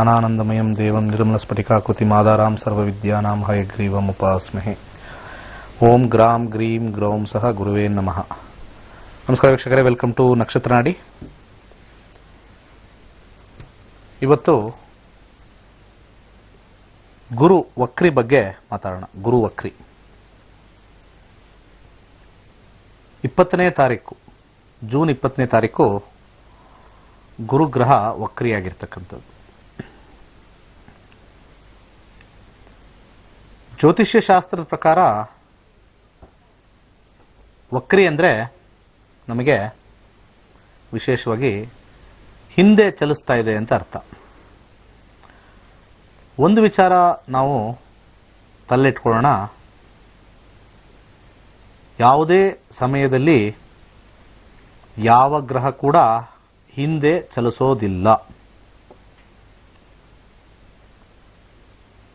ಜ್ಞಾನಾನಂದಮಯಂ ದೇವಂ ನಿರ್ಮಲಸ್ಫಟಿಕಾಕೃತಿಮಾಧಾರಾಂ ಸರ್ವವಿದ್ಯಾನಾಂ ಹಯಗ್ರೀವಮುಪಾಸ್ಮಹೆ. ಓಂ ಗ್ರಾಂ ಗ್ರೀಂ ಗ್ರೌಂ ಸಹ ಗುರುವೇ ನಮಃ. ನಮಸ್ಕಾರ ವೀಕ್ಷಕರೇ, ವೆಲ್ಕಮ್ ಟು ನಕ್ಷತ್ರ ನಾಡಿ. ಇವತ್ತು ಗುರು ವಕ್ರಿ ಬಗ್ಗೆ ಮಾತಾಡೋಣ. ಗುರು ವಕ್ರಿ 20ನೇ ತಾರೀಕು, ಜೂನ್ 20ನೇ ತಾರೀಕು ಗುರುಗ್ರಹ ವಕ್ರಿಯಾಗಿರ್ತಕ್ಕಂಥದ್ದು. ಜ್ಯೋತಿಷ್ಯ ಶಾಸ್ತ್ರದ ಪ್ರಕಾರ ವಕ್ರಿ ಅಂದರೆ ನಮಗೆ ವಿಶೇಷವಾಗಿ ಹಿಂದೆ ಚಲಿಸ್ತಾ ಇದೆ ಅಂತ ಅರ್ಥ. ಒಂದು ವಿಚಾರ ನಾವು ತಲೆಯಿಟ್ಕೊಳ್ಳೋಣ, ಯಾವುದೇ ಸಮಯದಲ್ಲಿ ಯಾವ ಗ್ರಹ ಕೂಡ ಹಿಂದೆ ಚಲಿಸೋದಿಲ್ಲ.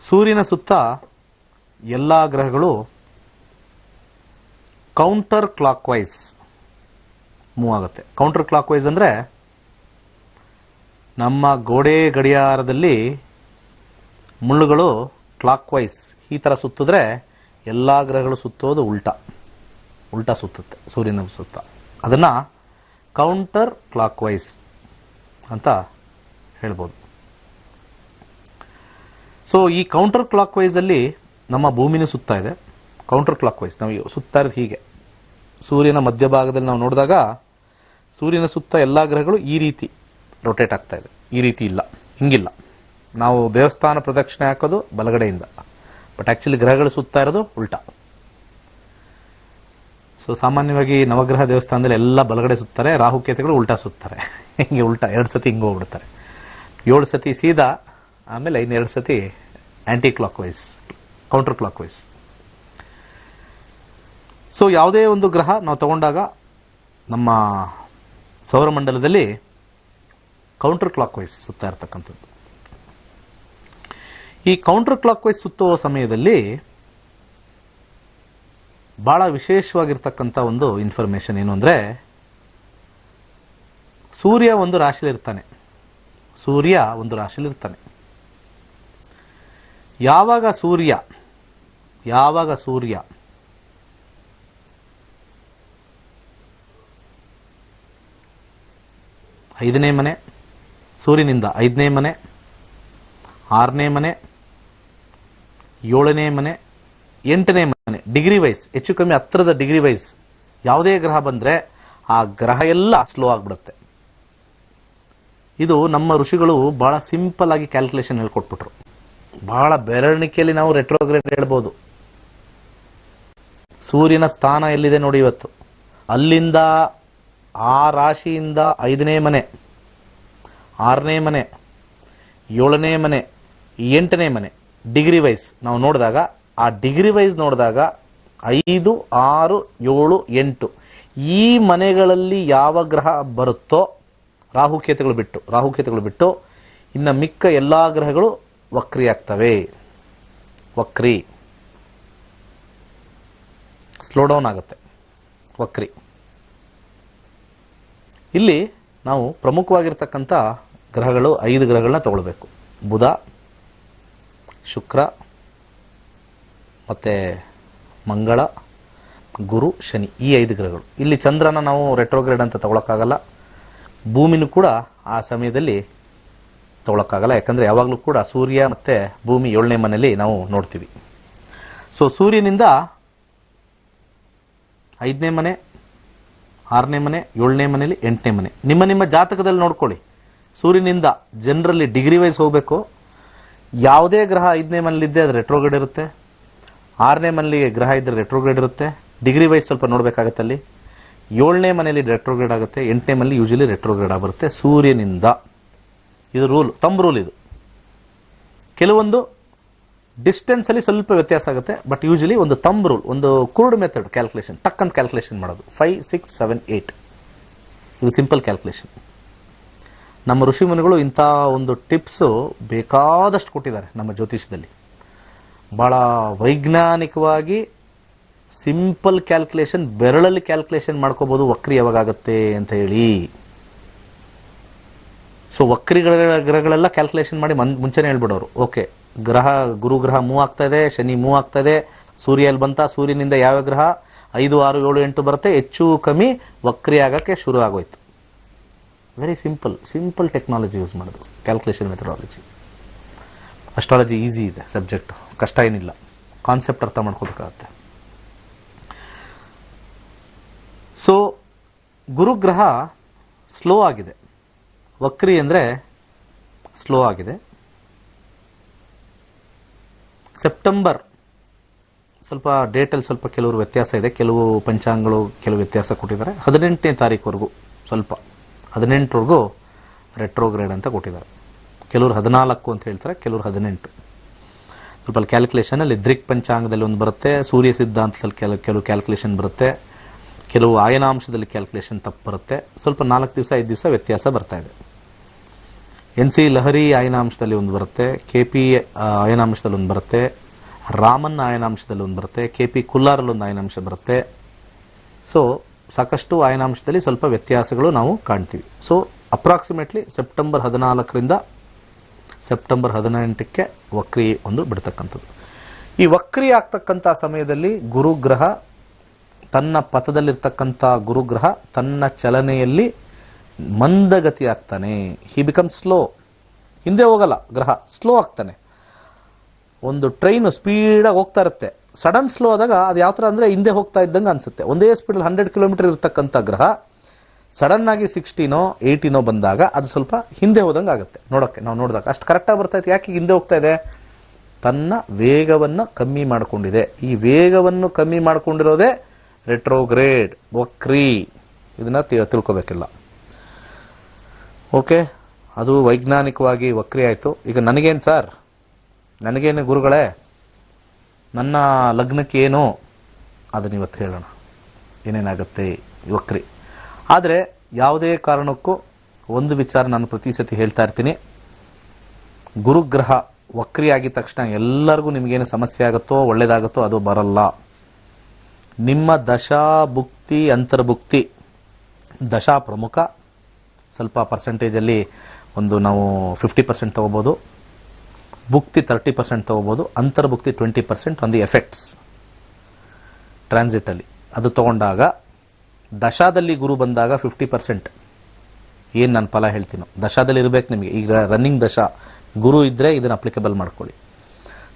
ಸೂರ್ಯನ ಸುತ್ತ ಎಲ್ಲ ಗ್ರಹಗಳು ಕೌಂಟರ್ ಕ್ಲಾಕ್ ವೈಸ್ ಮೂವ್ ಆಗುತ್ತೆ. ಕೌಂಟರ್ ಕ್ಲಾಕ್ ವೈಸ್ ಅಂದ್ರೆ ನಮ್ಮ ಗೋಡೆ ಗಡಿಯಾರದಲ್ಲಿ ಮುಳ್ಳುಗಳು ಕ್ಲಾಕ್ ವೈಸ್ ಈ ತರ ಸುತ್ತಿದ್ರೆ ಎಲ್ಲ ಗ್ರಹಗಳು ಸುತ್ತೋದು ಉಲ್ಟಾ ಸುತ್ತುತ್ತೆ ಸೂರ್ಯನ ಸುತ್ತ. ಅದನ್ನ ಕೌಂಟರ್ ಕ್ಲಾಕ್ ವೈಸ್ ಅಂತ ಹೇಳ್ಬೋದು. ಸೊ ಈ ಕೌಂಟರ್ ಕ್ಲಾಕ್ ವೈಸ್ ಅಲ್ಲಿ ನಮ್ಮ ಭೂಮಿನೂ ಸುತ್ತಾ ಇದೆ. ಕೌಂಟರ್ ಕ್ಲಾಕ್ ವೈಸ್ ನಾವು ಸುತ್ತಾ ಇರೋದು ಹೀಗೆ. ಸೂರ್ಯನ ಮಧ್ಯಭಾಗದಲ್ಲಿ ನಾವು ನೋಡಿದಾಗ ಸೂರ್ಯನ ಸುತ್ತ ಎಲ್ಲಾ ಗ್ರಹಗಳು ಈ ರೀತಿ ರೊಟೇಟ್ ಆಗ್ತಾ ಇದೆ. ಈ ರೀತಿ ಇಲ್ಲ, ಹಿಂಗಿಲ್ಲ. ನಾವು ದೇವಸ್ಥಾನ ಪ್ರದಕ್ಷಿಣೆ ಹಾಕೋದು ಬಲಗಡೆಯಿಂದ, ಬಟ್ ಆಕ್ಚುಲಿ ಗ್ರಹಗಳು ಸುತ್ತಾ ಇರೋದು ಉಲ್ಟಾ. ಸೊ ಸಾಮಾನ್ಯವಾಗಿ ನವಗ್ರಹ ದೇವಸ್ಥಾನದಲ್ಲಿ ಎಲ್ಲ ಬಲಗಡೆ ಸುತ್ತಾರೆ, ರಾಹುಕೇತುಗಳು ಉಲ್ಟಾ ಸುತ್ತಾರೆ. ಹಿಂಗೆ ಉಲ್ಟಾ 2 ಸತಿ ಹಿಂಗೆ ಹೋಗ್ಬಿಡ್ತಾರೆ. 7 ಸತಿ ಸೀದಾ, ಆಮೇಲೆ 2 ಸತಿ anticlockwise, counterclockwise. So ಯಾವುದೇ ಒಂದು ಗ್ರಹ ನಾವು ತಗೊಂಡಾಗ ನಮ್ಮ ಸೌರಮಂಡಲದಲ್ಲಿ ಕೌಂಟರ್ ಕ್ಲಾಕ್ ವೈಸ್ ಸುತ್ತಾ ಇರ್ತಕ್ಕಂಥದ್ದು. ಈ ಕೌಂಟರ್ ಕ್ಲಾಕ್ ವೈಸ್ ಸುತ್ತುವ ಸಮಯದಲ್ಲಿ ಬಹಳ ವಿಶೇಷವಾಗಿರ್ತಕ್ಕಂಥ ಒಂದು ಇನ್ಫಾರ್ಮೇಶನ್ ಏನು ಅಂದ್ರೆ, ಸೂರ್ಯ ಒಂದು ರಾಶಿಲಿರ್ತಾನೆ. ಯಾವಾಗ ಸೂರ್ಯ 5ನೇ ಮನೆ, ಸೂರ್ಯನಿಂದ 5ನೇ ಮನೆ, 6ನೇ ಮನೆ, 7ನೇ ಮನೆ, 8ನೇ ಮನೆ, ಡಿಗ್ರಿ ವೈಸ್ ಹೆಚ್ಚು ಕಮ್ಮಿ ಹತ್ತಿರದ ಡಿಗ್ರಿ ವೈಸ್ ಯಾವುದೇ ಗ್ರಹ ಬಂದ್ರೆ ಆ ಗ್ರಹ ಎಲ್ಲ ಸ್ಲೋ ಆಗ್ಬಿಡುತ್ತೆ. ಇದು ನಮ್ಮ ಋಷಿಗಳು ಬಹಳ ಸಿಂಪಲ್ ಆಗಿ ಕ್ಯಾಲ್ಕುಲೇಷನ್ ಹೇಳ್ಕೊಟ್ಬಿಟ್ರು. ಬಹಳ ಬೆರಳಿಕೆಯಲ್ಲಿ ನಾವು ರೆಟ್ರೋಗ್ರೇಡ್ ಹೇಳ್ಬೋದು. ಸೂರ್ಯನ ಸ್ಥಾನ ಎಲ್ಲಿದೆ ನೋಡಿ ಇವತ್ತು, ಅಲ್ಲಿಂದ ಆ ರಾಶಿಯಿಂದ 5ನೇ ಮನೆ, 6ನೇ ಮನೆ, 7ನೇ ಮನೆ, 8ನೇ ಮನೆ ಡಿಗ್ರಿ ವೈಸ್ ನಾವು ನೋಡಿದಾಗ, ಆ ಡಿಗ್ರಿ ವೈಸ್ ನೋಡಿದಾಗ 5, 6, 7, 8 ಈ ಮನೆಗಳಲ್ಲಿ ಯಾವ ಗ್ರಹ ಬರುತ್ತೋ, ರಾಹುಕೇತುಗಳು ಬಿಟ್ಟು ಇನ್ನು ಮಿಕ್ಕ ಎಲ್ಲಾ ಗ್ರಹಗಳು ವಕ್ರಿ ಆಗ್ತವೆ. ವಕ್ರಿ ಸ್ಲೋ ಡೌನ್ ಆಗುತ್ತೆ. ವಕ್ರಿ ಇಲ್ಲಿ ನಾವು ಪ್ರಮುಖವಾಗಿರ್ತಕ್ಕಂಥ ಗ್ರಹಗಳು 5 ಗ್ರಹಗಳನ್ನ ತಗೊಳ್ಬೇಕು. ಬುಧ, ಶುಕ್ರ, ಮತ್ತೆ ಮಂಗಳ, ಗುರು, ಶನಿ, ಈ 5 ಗ್ರಹಗಳು. ಇಲ್ಲಿ ಚಂದ್ರನ ನಾವು ರೆಟ್ರೋಗ್ರೇಡ್ ಅಂತ ತಗೊಳಕ್ಕಾಗಲ್ಲ. ಭೂಮಿನೂ ಕೂಡ ಆ ಸಮಯದಲ್ಲಿ ತಗೊಳಕ್ಕಾಗಲ್ಲ, ಯಾಕಂದ್ರೆ ಯಾವಾಗಲೂ ಕೂಡ ಸೂರ್ಯ ಮತ್ತೆ ಭೂಮಿ 7ನೇ ಮನೆಯಲ್ಲಿ ನಾವು ನೋಡ್ತೀವಿ. ಸೊ ಸೂರ್ಯನಿಂದ 5ನೇ ಮನೆ, 6ನೇ ಮನೆ, 7ನೇ ಮನೆಯಲ್ಲಿ 8ನೇ ಮನೆ. ನಿಮ್ಮ ಜಾತಕದಲ್ಲಿ ನೋಡ್ಕೊಳ್ಳಿ. ಸೂರ್ಯನಿಂದ ಜನರಲಿ ಡಿಗ್ರಿ ವೈಸ್ ಹೋಗಬೇಕು. ಯಾವುದೇ ಗ್ರಹ 5ನೇ ಮನೆಯಲ್ಲಿದ್ದೆ ಅದು ರೆಟ್ರೋಗ್ರೇಡ್ ಇರುತ್ತೆ. 6ನೇ ಮನೆಯಲ್ಲಿ ಗ್ರಹ ಇದ್ರೆ ರೆಟ್ರೋಗ್ರೇಡ್ ಇರುತ್ತೆ. ಡಿಗ್ರಿ ವೈಸ್ ಸ್ವಲ್ಪ ನೋಡ್ಬೇಕಾಗತ್ತೆ. ಅಲ್ಲಿ 7ನೇ ಮನೆಯಲ್ಲಿ ರೆಟ್ರೋಗ್ರೇಡ್ ಆಗುತ್ತೆ. 8ನೇ ಮನೆಯಲ್ಲಿ ಯೂಶಲಿ ರೆಟ್ರೋಗ್ರೇಡ್ ಆಗಿರುತ್ತೆ ಸೂರ್ಯನಿಂದ. ಇದು ರೂಲ್, ತಂಬ್ ರೂಲ್ ಇದು. ಕೆಲವೊಂದು ಡಿಸ್ಟೆನ್ಸ್ ಅಲ್ಲಿ ಸ್ವಲ್ಪ ವ್ಯತ್ಯಾಸ ಆಗುತ್ತೆ, ಬಟ್ ಯೂಶಲಿ ಒಂದು ತಂಬ್ ರೂಲ್, ಒಂದು ಕುರುಡು ಮೆಥಡ್ ಕ್ಯಾಲ್ಕುಲೇಷನ್, ಟಕ್ ಅಂತ ಕ್ಯಾಲ್ಕುಲೇಷನ್ ಮಾಡೋದು. 5, 6, 7, 8 ಇದು ಸಿಂಪಲ್ ಕ್ಯಾಲ್ಕುಲೇಷನ್. ನಮ್ಮ ಋಷಿ ಮುನಿಗಳು ಇಂಥ ಒಂದು ಟಿಪ್ಸ್ ಬೇಕಾದಷ್ಟು ಕೊಟ್ಟಿದ್ದಾರೆ ನಮ್ಮ ಜ್ಯೋತಿಷದಲ್ಲಿ. ಬಹಳ ವೈಜ್ಞಾನಿಕವಾಗಿ ಸಿಂಪಲ್ ಕ್ಯಾಲ್ಕುಲೇಷನ್, ಬೆರಳಲ್ಲಿ ಕ್ಯಾಲ್ಕುಲೇಷನ್ ಮಾಡ್ಕೋಬಹುದು ವಕ್ರಿ ಯಾವಾಗತ್ತೆ ಅಂತ ಹೇಳಿ. ಸೊ ಗ್ರಹಗಳೆಲ್ಲ ಕ್ಯಾಲ್ಕುಲೇಷನ್ ಮಾಡಿ ಮುಂಚೆನೆ ಹೇಳ್ಬಿಡೋರು. ಓಕೆ, ಗುರು ಗ್ರಹ ಮೂವ್ ಆಗ್ತಾ ಇದೆ, ಶನಿ ಮೂವ್ ಆಗ್ತಾ ಇದೆ, ಸೂರ್ಯ ಎಲ್ಲಿ ಬಂತ, ಸೂರ್ಯನಿಂದ ಯಾವ ಗ್ರಹ 5, 6, 7, 8 ಬರುತ್ತೆ, ಹೆಚ್ಚು ಕಮ್ಮಿ ವಕ್ರಿ ಆಗಕ್ಕೆ ಶುರು ಆಗೋಯ್ತು. ವೆರಿ ಸಿಂಪಲ್ ಟೆಕ್ನಾಲಜಿ ಯೂಸ್ ಮಾಡೋದು, ಕ್ಯಾಲ್ಕುಲೇಷನ್ ಮೆಥಡಾಲಜಿ. ಅಸ್ಟ್ರಾಲಜಿ ಈಸಿ ಇದೆ ಸಬ್ಜೆಕ್ಟ್, ಕಷ್ಟ ಏನಿಲ್ಲ, ಕಾನ್ಸೆಪ್ಟ್ ಅರ್ಥ ಮಾಡ್ಕೋಬೇಕಾಗತ್ತೆ. ಸೊ ಗುರುಗ್ರಹ ಸ್ಲೋ ಆಗಿದೆ, ವಕ್ರಿ ಅಂದರೆ ಸ್ಲೋ ಆಗಿದೆ. ಸೆಪ್ಟೆಂಬರ್ ಸ್ವಲ್ಪ ಡೇಟಲ್ಲಿ ಸ್ವಲ್ಪ ಕೆಲವರು ವ್ಯತ್ಯಾಸ ಇದೆ, ಕೆಲವು ಪಂಚಾಂಗಗಳು ಕೆಲವು ವ್ಯತ್ಯಾಸ ಕೊಟ್ಟಿದ್ದಾರೆ. 18ನೇ ತಾರೀಕುವರೆಗೂ ಸ್ವಲ್ಪ 18ವರೆಗೂ ರೆಟ್ರೋಗ್ರೇಡ್ ಅಂತ ಕೊಟ್ಟಿದ್ದಾರೆ. ಕೆಲವರು 14 ಅಂತ ಹೇಳ್ತಾರೆ, ಕೆಲವರು 18. ಸ್ವಲ್ಪ ಕ್ಯಾಲ್ಕುಲೇಷನ್ ಅಲ್ಲಿ ದೃಕ್ ಪಂಚಾಂಗದಲ್ಲಿ ಒಂದು ಬರುತ್ತೆ, ಸೂರ್ಯ ಸಿದ್ಧಾಂತದಲ್ಲಿ ಕೆಲವು ಕ್ಯಾಲ್ಕುಲೇಷನ್ ಬರುತ್ತೆ, ಕೆಲವು ಆಯನಾಂಶದಲ್ಲಿ ಕ್ಯಾಲ್ಕುಲೇಷನ್ ತಪ್ಪು ಬರುತ್ತೆ. ಸ್ವಲ್ಪ 4 ದಿವಸ 5 ದಿವಸ ವ್ಯತ್ಯಾಸ ಬರ್ತಾ ಇದೆ. NC ಲಹರಿ ಆಯನಾಂಶದಲ್ಲಿ ಒಂದು ಬರುತ್ತೆ, KP ಆಯನಾಂಶದಲ್ಲಿ ಒಂದು ಬರುತ್ತೆ, ರಾಮನ್ ಆಯನಾಂಶದಲ್ಲಿ ಒಂದು ಬರುತ್ತೆ, KP ಕುಲ್ಲಾರಲ್ಲಿ ಒಂದು ಆಯನಾಂಶ ಬರುತ್ತೆ. ಸೊ ಸಾಕಷ್ಟು ಆಯನಾಂಶದಲ್ಲಿ ಸ್ವಲ್ಪ ವ್ಯತ್ಯಾಸಗಳು ನಾವು ಕಾಣ್ತೀವಿ. ಸೊ ಅಪ್ರಾಕ್ಸಿಮೇಟ್ಲಿ ಸೆಪ್ಟೆಂಬರ್ 14ರಿಂದ ಸೆಪ್ಟೆಂಬರ್ 18ಕ್ಕೆ ವಕ್ರಿ ಒಂದು ಬಿಡ್ತಕ್ಕಂಥದ್ದು. ಈ ವಕ್ರಿ ಆಗ್ತಕ್ಕಂಥ ಸಮಯದಲ್ಲಿ ಗುರುಗ್ರಹ ತನ್ನ ಪಥದಲ್ಲಿರ್ತಕ್ಕಂಥ ಗುರುಗ್ರಹ ತನ್ನ ಚಲನೆಯಲ್ಲಿ ಮಂದಗತಿ ಆಗ್ತಾನೆ. ಹಿ ಬಿಕಮ್ ಸ್ಲೋ, ಹಿಂದೆ ಹೋಗಲ್ಲ ಗ್ರಹ, ಸ್ಲೋ ಆಗ್ತಾನೆ. ಒಂದು ಟ್ರೈನ್ ಸ್ಪೀಡಾಗಿ ಹೋಗ್ತಾ ಇರುತ್ತೆ, ಸಡನ್ ಸ್ಲೋ ಆದಾಗ ಅದು ಯಾವ ತರ ಅಂದ್ರೆ ಹಿಂದೆ ಹೋಗ್ತಾ ಇದ್ದಂಗೆ ಅನ್ಸುತ್ತೆ. ಒಂದೇ ಸ್ಪೀಡಲ್ಲಿ 100 ಕಿಲೋಮೀಟರ್ ಇರತಕ್ಕಂಥ ಗ್ರಹ ಸಡನ್ ಆಗಿ 16 18 ಬಂದಾಗ ಅದು ಸ್ವಲ್ಪ ಹಿಂದೆ ಹೋದಂಗೆ ಆಗುತ್ತೆ. ನಾವು ನೋಡಿದಾಗ ಅಷ್ಟು ಕರೆಕ್ಟಾಗಿ ಬರ್ತಾ ಇತ್ತು. ಯಾಕೆ ಹಿಂದೆ ಹೋಗ್ತಾ ಇದೆ? ತನ್ನ ವೇಗವನ್ನು ಕಮ್ಮಿ ಮಾಡಿಕೊಂಡಿದೆ. ಈ ವೇಗವನ್ನು ಕಮ್ಮಿ ಮಾಡಿಕೊಂಡಿರೋದೇ ರೆಟ್ರೋಗ್ರೇಡ್, ವಕ್ರಿ. ಇದನ್ನ ತಿಳ್ಕೋಬೇಕಿಲ್ಲ. ಓಕೆ, ಅದು ವೈಜ್ಞಾನಿಕವಾಗಿ ವಕ್ರಿ ಆಯಿತು. ಈಗ ನನಗೇನು ಸರ್, ನನಗೇನು ಗುರುಗಳೇ, ನನ್ನ ಲಗ್ನಕ್ಕೆ ಏನು ಅದನ್ನ ಇವತ್ತು ಹೇಳೋಣ, ಏನೇನಾಗುತ್ತೆ ವಕ್ರಿ. ಆದರೆ ಯಾವುದೇ ಕಾರಣಕ್ಕೂ ಒಂದು ವಿಚಾರ ನಾನು ಪ್ರತಿ ಸತಿ ಹೇಳ್ತಾ ಇರ್ತೀನಿ, ಗುರುಗ್ರಹ ವಕ್ರಿ ಆಗಿದ ತಕ್ಷಣ ಎಲ್ಲರಿಗೂ ನಿಮಗೇನು ಸಮಸ್ಯೆ ಆಗುತ್ತೋ ಒಳ್ಳೇದಾಗುತ್ತೋ ಅದು ಬರಲ್ಲ. ನಿಮ್ಮ ದಶಾ ಭುಕ್ತಿ ಅಂತರ್ಭುಕ್ತಿ, ದಶಾ ಪ್ರಮುಖ, ಸ್ವಲ್ಪ ಪರ್ಸೆಂಟೇಜಲ್ಲಿ ಒಂದು ನಾವು 50% ತಗೋಬೋದು, ಭುಕ್ತಿ 30% ತಗೋಬೋದು, ಅಂತರ್ಭುಕ್ತಿ 20% ಆನ್ ದಿ ಎಫೆಕ್ಟ್ಸ್ ಟ್ರಾನ್ಸಿಟ್ ಅಲ್ಲಿ. ಅದು ತಗೊಂಡಾಗ ದಶಾದಲ್ಲಿ ಗುರು ಬಂದಾಗ 50% ಏನು ನಾನು ಫಲ ಹೇಳ್ತೀನೋ ದಶಾದಲ್ಲಿ ಇರಬೇಕು ನಿಮಗೆ. ಈಗ ರನ್ನಿಂಗ್ ದಶಾ ಗುರು ಇದ್ರೆ ಇದನ್ನ ಅಪ್ಲಿಕೇಬಲ್ ಮಾಡ್ಕೊಳ್ಳಿ.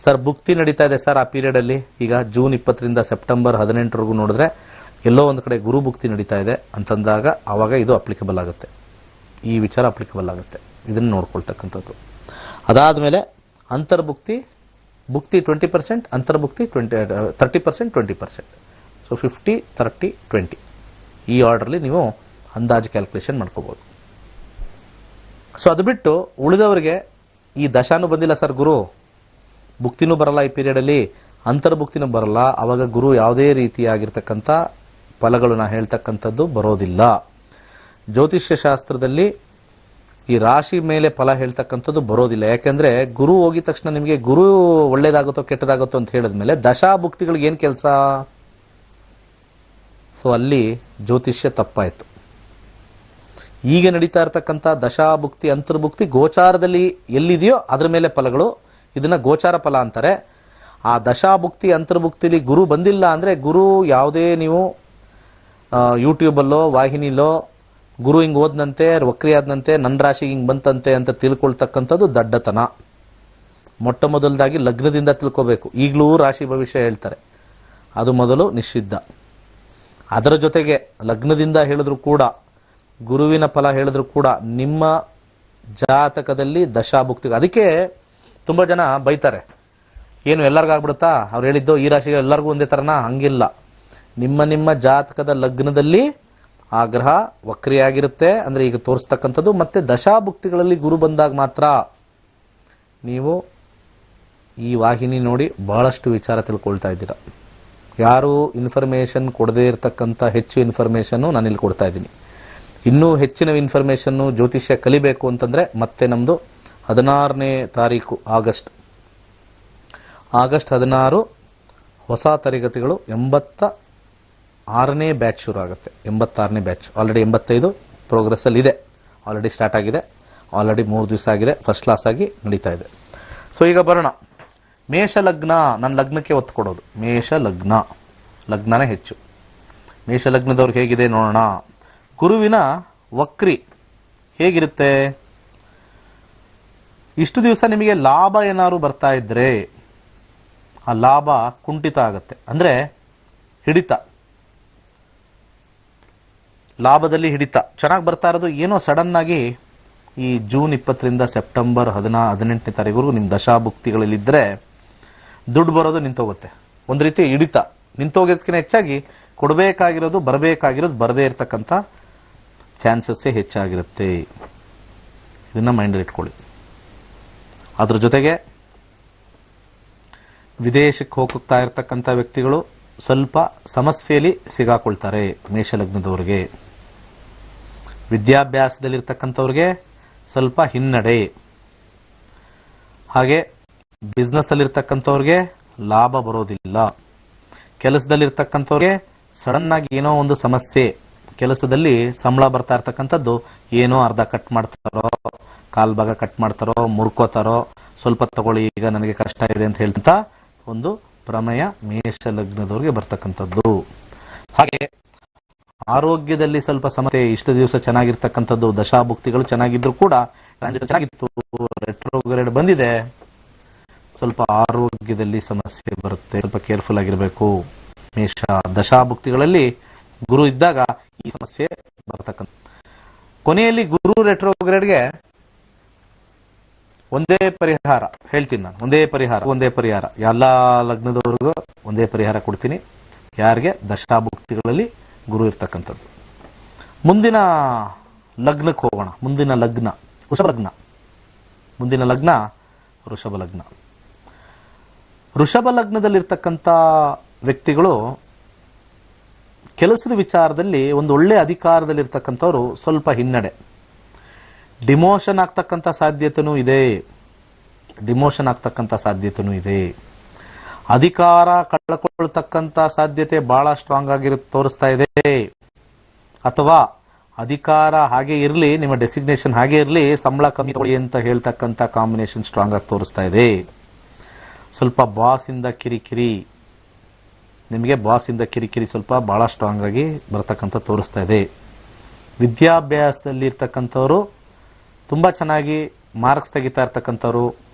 ಸರ್ ಭುಕ್ತಿ ನಡೀತಾ ಇದೆ ಸರ್ ಆ ಪೀರಿಯಡ್ ಅಲ್ಲಿ, ಈಗ ಜೂನ್ 20ರಿಂದ ಸೆಪ್ಟೆಂಬರ್ 18ವರೆಗೂ ನೋಡಿದ್ರೆ ಎಲ್ಲೋ ಒಂದು ಕಡೆ ಗುರು ಭುಕ್ತಿ ನಡೀತಾ ಇದೆ ಅಂತಂದಾಗ ಆವಾಗ ಇದು ಅಪ್ಲಿಕೇಬಲ್ ಆಗುತ್ತೆ, ಈ ವಿಚಾರ ಅಪ್ಲಿಕೇಬಲ್ ಆಗುತ್ತೆ. ಇದನ್ನು ನೋಡ್ಕೊಳ್ತಕ್ಕಂಥದ್ದು. ಅದಾದಮೇಲೆ ಅಂತರ್ಭುಕ್ತಿ, ಭುಕ್ತಿ 20%, ಅಂತರ್ಭುಕ್ತಿ 30%, 20%. ಸೊ 50, 30, 20 ಈ ಆರ್ಡರ್ಲಿ ನೀವು ಅಂದಾಜು ಕ್ಯಾಲ್ಕುಲೇಷನ್ ಮಾಡ್ಕೋಬಹುದು. ಸೊ ಅದು ಬಿಟ್ಟು ಉಳಿದವರಿಗೆ ಈ ದಶಾನು ಬಂದಿಲ್ಲ ಸರ್ ಗುರು, ಭುಕ್ತಿನೂ ಬರಲ್ಲ ಈ ಪೀರಿಯಡ್ ಅಲ್ಲಿ, ಅಂತರ್ಭುಕ್ತಿನೂ ಬರಲ್ಲ, ಅವಾಗ ಗುರು ಯಾವುದೇ ರೀತಿಯಾಗಿರ್ತಕ್ಕಂಥ ಫಲಗಳನ್ನ ಹೇಳ್ತಕ್ಕಂಥದ್ದು ಬರೋದಿಲ್ಲ. ಜ್ಯೋತಿಷ್ಯ ಶಾಸ್ತ್ರದಲ್ಲಿ ಈ ರಾಶಿ ಮೇಲೆ ಫಲ ಹೇಳ್ತಕ್ಕಂಥದ್ದು ಬರೋದಿಲ್ಲ. ಯಾಕೆಂದ್ರೆ ಗುರು ಹೋಗಿದ ತಕ್ಷಣ ನಿಮಗೆ ಗುರು ಒಳ್ಳೇದಾಗುತ್ತೋ ಕೆಟ್ಟದಾಗುತ್ತೋ ಅಂತ ಹೇಳಿದ್ಮೇಲೆ ದಶಾ ಭುಕ್ತಿಗಳಿಗೆ ಏನ್ ಕೆಲಸ? ಸೊ ಅಲ್ಲಿ ಜ್ಯೋತಿಷ್ಯ ತಪ್ಪಾಯ್ತು. ಈಗ ನಡೀತಾ ಇರತಕ್ಕಂಥ ದಶಾಭುಕ್ತಿ ಅಂತರ್ಭುಕ್ತಿ ಗೋಚಾರದಲ್ಲಿ ಎಲ್ಲಿದೆಯೋ ಅದ್ರ ಮೇಲೆ ಫಲಗಳು, ಇದನ್ನ ಗೋಚಾರ ಫಲ ಅಂತಾರೆ. ಆ ದಶಾಭುಕ್ತಿ ಅಂತರ್ಭುಕ್ತಿಲಿ ಗುರು ಬಂದಿಲ್ಲ ಅಂದ್ರೆ, ಗುರು ಯಾವುದೇ ನೀವು ಯೂಟ್ಯೂಬಲ್ಲೋ ವಾಹಿನಿಲೋ ಗುರು ಹಿಂಗ್ ಓದ್ನಂತೆ ವಕ್ರಿ ಆದ್ನಂತೆ ನನ್ನ ರಾಶಿಗೆ ಹಿಂಗ್ ಬಂತಂತೆ ಅಂತ ತಿಳ್ಕೊಳ್ತಕ್ಕಂಥದ್ದು ದಡ್ಡತನ. ಮೊಟ್ಟ ಮೊದಲದಾಗಿ ಲಗ್ನದಿಂದ ತಿಳ್ಕೋಬೇಕು. ಈಗಲೂ ರಾಶಿ ಭವಿಷ್ಯ ಹೇಳ್ತಾರೆ, ಅದು ಮೊದಲು ನಿಷಿದ್ಧ. ಅದರ ಜೊತೆಗೆ ಲಗ್ನದಿಂದ ಹೇಳಿದ್ರು ಕೂಡ, ಗುರುವಿನ ಫಲ ಹೇಳಿದ್ರು ಕೂಡ ನಿಮ್ಮ ಜಾತಕದಲ್ಲಿ ದಶಾಭುಕ್ತಿ. ಅದಕ್ಕೆ ತುಂಬಾ ಜನ ಬೈತಾರೆ, ಏನು ಎಲ್ಲರಿಗಾಗ್ಬಿಡುತ್ತಾ ಅವ್ರು ಹೇಳಿದ್ದು ಈ ರಾಶಿಗೆ ಎಲ್ಲರಿಗೂ ಒಂದೇ ತರನಾ? ಹಂಗಿಲ್ಲ. ನಿಮ್ಮ ನಿಮ್ಮ ಜಾತಕದ ಲಗ್ನದಲ್ಲಿ ಆ ಗ್ರಹ ವಕ್ರಿಯಾಗಿರುತ್ತೆ ಅಂದ್ರೆ ಈಗ ತೋರಿಸ್ತಕ್ಕಂಥದ್ದು. ಮತ್ತೆ ದಶಾಭುಕ್ತಿಗಳಲ್ಲಿ ಗುರು ಬಂದಾಗ ಮಾತ್ರ ನೀವು ಈ ವಾಹಿನಿ ನೋಡಿ ಬಹಳಷ್ಟು ವಿಚಾರ ತಿಳ್ಕೊಳ್ತಾ ಇದ್ದೀರಾ. ಯಾರು ಇನ್ಫಾರ್ಮೇಶನ್ ಕೊಡದೇ ಇರತಕ್ಕಂಥ ಹೆಚ್ಚು ಇನ್ಫಾರ್ಮೇಶನ್ ನಾನು ಇಲ್ಲಿ ಕೊಡ್ತಾ ಇದ್ದೀನಿ. ಇನ್ನೂ ಹೆಚ್ಚಿನ ಇನ್ಫಾರ್ಮೇಶನ್ ಜ್ಯೋತಿಷ್ಯ ಕಲಿಬೇಕು ಅಂತಂದ್ರೆ ಮತ್ತೆ ನಮ್ದು 16ನೇ ತಾರೀಕು ಆಗಸ್ಟ್ 16 ಹೊಸ ತರಗತಿಗಳು 86ನೇ ಬ್ಯಾಚ್ ಶುರು ಆಗುತ್ತೆ. 86ನೇ ಬ್ಯಾಚ್ ಆಲ್ರೆಡಿ 85 ಪ್ರೋಗ್ರೆಸ್ ಅಲ್ಲಿ ಇದೆ, ಆಲ್ರೆಡಿ ಸ್ಟಾರ್ಟ್ ಆಗಿದೆ. ಆಲ್ರೆಡಿ 3 ದಿವಸ ಆಗಿದೆ, ಫಸ್ಟ್ ಕ್ಲಾಸ್ ಆಗಿ ನಡೀತಾ ಇದೆ. ಸೊ ಈಗ ಬರೋಣ ಮೇಷ ಲಗ್ನ. ನನ್ನ ಲಗ್ನಕ್ಕೆ ಒತ್ತು ಕೊಡೋದು ಮೇಷ ಲಗ್ನ, ಲಗ್ನನೇ ಹೆಚ್ಚು. ಮೇಷ ಲಗ್ನದವ್ರಿಗೆ ಹೇಗಿದೆ ನೋಡೋಣ. ಗುರುವಿನ ವಕ್ರಿ ಹೇಗಿರುತ್ತೆ? ಇಷ್ಟು ದಿವಸ ನಿಮಗೆ ಲಾಭ ಏನಾದ್ರು ಬರ್ತಾ ಇದ್ರೆ ಆ ಲಾಭ ಕುಂಠಿತ ಆಗುತ್ತೆ. ಅಂದ್ರೆ ಹಿಡಿತ, ಲಾಭದಲ್ಲಿ ಹಿಡಿತ ಚೆನ್ನಾಗಿ ಬರ್ತಾ ಇರೋದು ಏನೋ ಸಡನ್ ಆಗಿ ಈ ಜೂನ್ 20ರಿಂದ ಸೆಪ್ಟೆಂಬರ್ 18ನೇ ತಾರೀಕು ನಿಮ್ ದಶಾಭುಕ್ತಿಗಳಲ್ಲಿದ್ರೆ ದುಡ್ಡು ಬರೋದು ನಿಂತೋಗುತ್ತೆ. ಒಂದು ರೀತಿ ಹಿಡಿತ ನಿಂತೋಗೋದಕ್ಕಿಂತ ಹೆಚ್ಚಾಗಿ ಕೊಡಬೇಕಾಗಿರೋದು ಬರಬೇಕಾಗಿರೋದು ಬರದೇ ಇರತಕ್ಕಂಥ ಚಾನ್ಸಸ್ಸೇ ಹೆಚ್ಚಾಗಿರುತ್ತೆ. ಇದನ್ನ ಮೈಂಡಲ್ಲಿ ಇಟ್ಕೊಳ್ಳಿ. ಅದ್ರ ಜೊತೆಗೆ ವಿದೇಶಕ್ಕೆ ಹೋಗ್ತಾ ಇರತಕ್ಕಂಥ ವ್ಯಕ್ತಿಗಳು ಸ್ವಲ್ಪ ಸಮಸ್ಯೆಯಲ್ಲಿ ಸಿಗಾಕೊಳ್ತಾರೆ. ಮೇಷಲಗ್ನದವ್ರಿಗೆ ವಿದ್ಯಾಭ್ಯಾಸದಲ್ಲಿರ್ತಕ್ಕಂಥವ್ರಿಗೆ ಸ್ವಲ್ಪ ಹಿನ್ನಡೆ, ಹಾಗೆ ಬಿಸ್ನೆಸ್ ಅಲ್ಲಿರ್ತಕ್ಕಂಥವ್ರಿಗೆ ಲಾಭ ಬರೋದಿಲ್ಲ. ಕೆಲಸದಲ್ಲಿರ್ತಕ್ಕಂಥವ್ರಿಗೆ ಸಡನ್ ಆಗಿ ಏನೋ ಒಂದು ಸಮಸ್ಯೆ, ಕೆಲಸದಲ್ಲಿ ಸಂಬಳ ಬರ್ತಾ ಇರ್ತಕ್ಕಂಥದ್ದು ಏನೋ ಅರ್ಧ ಕಟ್ ಮಾಡ್ತಾರೋ, ಕಾಲ್ ಭಾಗ ಕಟ್ ಮಾಡ್ತಾರೋ, ಮುರ್ಕೋತಾರೋ, ಸ್ವಲ್ಪ ತಗೊಳ್ಳಿ ಈಗ ನನಗೆ ಕಷ್ಟ ಇದೆ ಅಂತ ಹೇಳ್ತಾ ಒಂದು ಪ್ರಮೇಯ ಮೇಷ ಲಗ್ನದವ್ರಿಗೆ ಬರ್ತಕ್ಕಂಥದ್ದು. ಹಾಗೆ ಆರೋಗ್ಯದಲ್ಲಿ ಸ್ವಲ್ಪ ಸಮಸ್ಯೆ. ಇಷ್ಟು ದಿವಸ ಚೆನ್ನಾಗಿರ್ತಕ್ಕಂಥದ್ದು ದಶಾಭುಕ್ತಿಗಳು ಚೆನ್ನಾಗಿದ್ರು ಕೂಡ ಚೆನ್ನಾಗಿತ್ತು, ರೆಟ್ರೋಗ್ರೇಡ್ ಬಂದಿದೆ, ಸ್ವಲ್ಪ ಆರೋಗ್ಯದಲ್ಲಿ ಸಮಸ್ಯೆ ಬರುತ್ತೆ. ಸ್ವಲ್ಪ ಕೇರ್ಫುಲ್ ಆಗಿರಬೇಕು. ಮೇಷ ದಶಾಭುಕ್ತಿಗಳಲ್ಲಿ ಗುರು ಇದ್ದಾಗ ಈ ಸಮಸ್ಯೆ ಬರ್ತಕ್ಕಂಥ. ಕೊನೆಯಲ್ಲಿ ಗುರು ರೆಟ್ರೋಗ್ರೇಡ್ಗೆ ಒಂದೇ ಪರಿಹಾರ ಹೇಳ್ತೀನಿ ನಾನು. ಒಂದೇ ಪರಿಹಾರ ಎಲ್ಲ ಲಗ್ನದವರೆಗೂ ಒಂದೇ ಪರಿಹಾರ ಕೊಡ್ತೀನಿ, ಯಾರಿಗೆ ದಶಾಭುಕ್ತಿಗಳಲ್ಲಿ ಗುರು ಇರ್ತಕ್ಕಂಥದ್ದು. ಮುಂದಿನ ಲಗ್ನಕ್ಕೆ ಹೋಗೋಣ. ಮುಂದಿನ ಲಗ್ನ ವೃಷಭ ಲಗ್ನ. ಮುಂದಿನ ಲಗ್ನ ವೃಷಭ ಲಗ್ನ. ವೃಷಭ ಲಗ್ನದಲ್ಲಿರ್ತಕ್ಕಂಥ ವ್ಯಕ್ತಿಗಳು ಕೆಲಸದ ವಿಚಾರದಲ್ಲಿ ಒಂದು ಒಳ್ಳೆ ಅಧಿಕಾರದಲ್ಲಿರ್ತಕ್ಕಂಥವ್ರು ಸ್ವಲ್ಪ ಹಿನ್ನಡೆ, ಡಿಮೋಷನ್ ಆಗ್ತಕ್ಕಂಥ ಸಾಧ್ಯತೆನೂ ಇದೆ. ಅಧಿಕಾರ ಕಳ್ಕೊಳ್ತಕ್ಕಂಥ ಸಾಧ್ಯತೆ ಬಹಳ ಸ್ಟ್ರಾಂಗ್ ಆಗಿ ತೋರಿಸ್ತಾ ಇದೆ. ಅಥವಾ ಅಧಿಕಾರ ಹಾಗೆ ಇರಲಿ, ನಿಮ್ಮ ಡೆಸಿಗ್ನೇಷನ್ ಹಾಗೆ ಇರಲಿ, ಸಂಬಳ ಕಮ್ಮಿ ತಗೊಳ್ಳಿ ಅಂತ ಹೇಳ್ತಕ್ಕಂಥ ಕಾಂಬಿನೇಷನ್ ಸ್ಟ್ರಾಂಗ್ ಆಗಿ ತೋರಿಸ್ತಾ ಇದೆ. ಸ್ವಲ್ಪ ಬಾಸ್ ಇಂದ ಕಿರಿಕಿರಿ, ನಿಮಗೆ ಬಾಸ್ ಇಂದ ಕಿರಿಕಿರಿ ಸ್ವಲ್ಪ ಬಹಳ ಸ್ಟ್ರಾಂಗ್ ಆಗಿ ಬರತಕ್ಕಂಥ ತೋರಿಸ್ತಾ ಇದೆ. ವಿದ್ಯಾಭ್ಯಾಸದಲ್ಲಿ ಇರ್ತಕ್ಕಂಥವ್ರು ತುಂಬಾ ಚೆನ್ನಾಗಿ ಮಾರ್ಕ್ಸ್ ತೆಗಿತಾ ಇರ್ತಕ್ಕಂಥವ್ರು,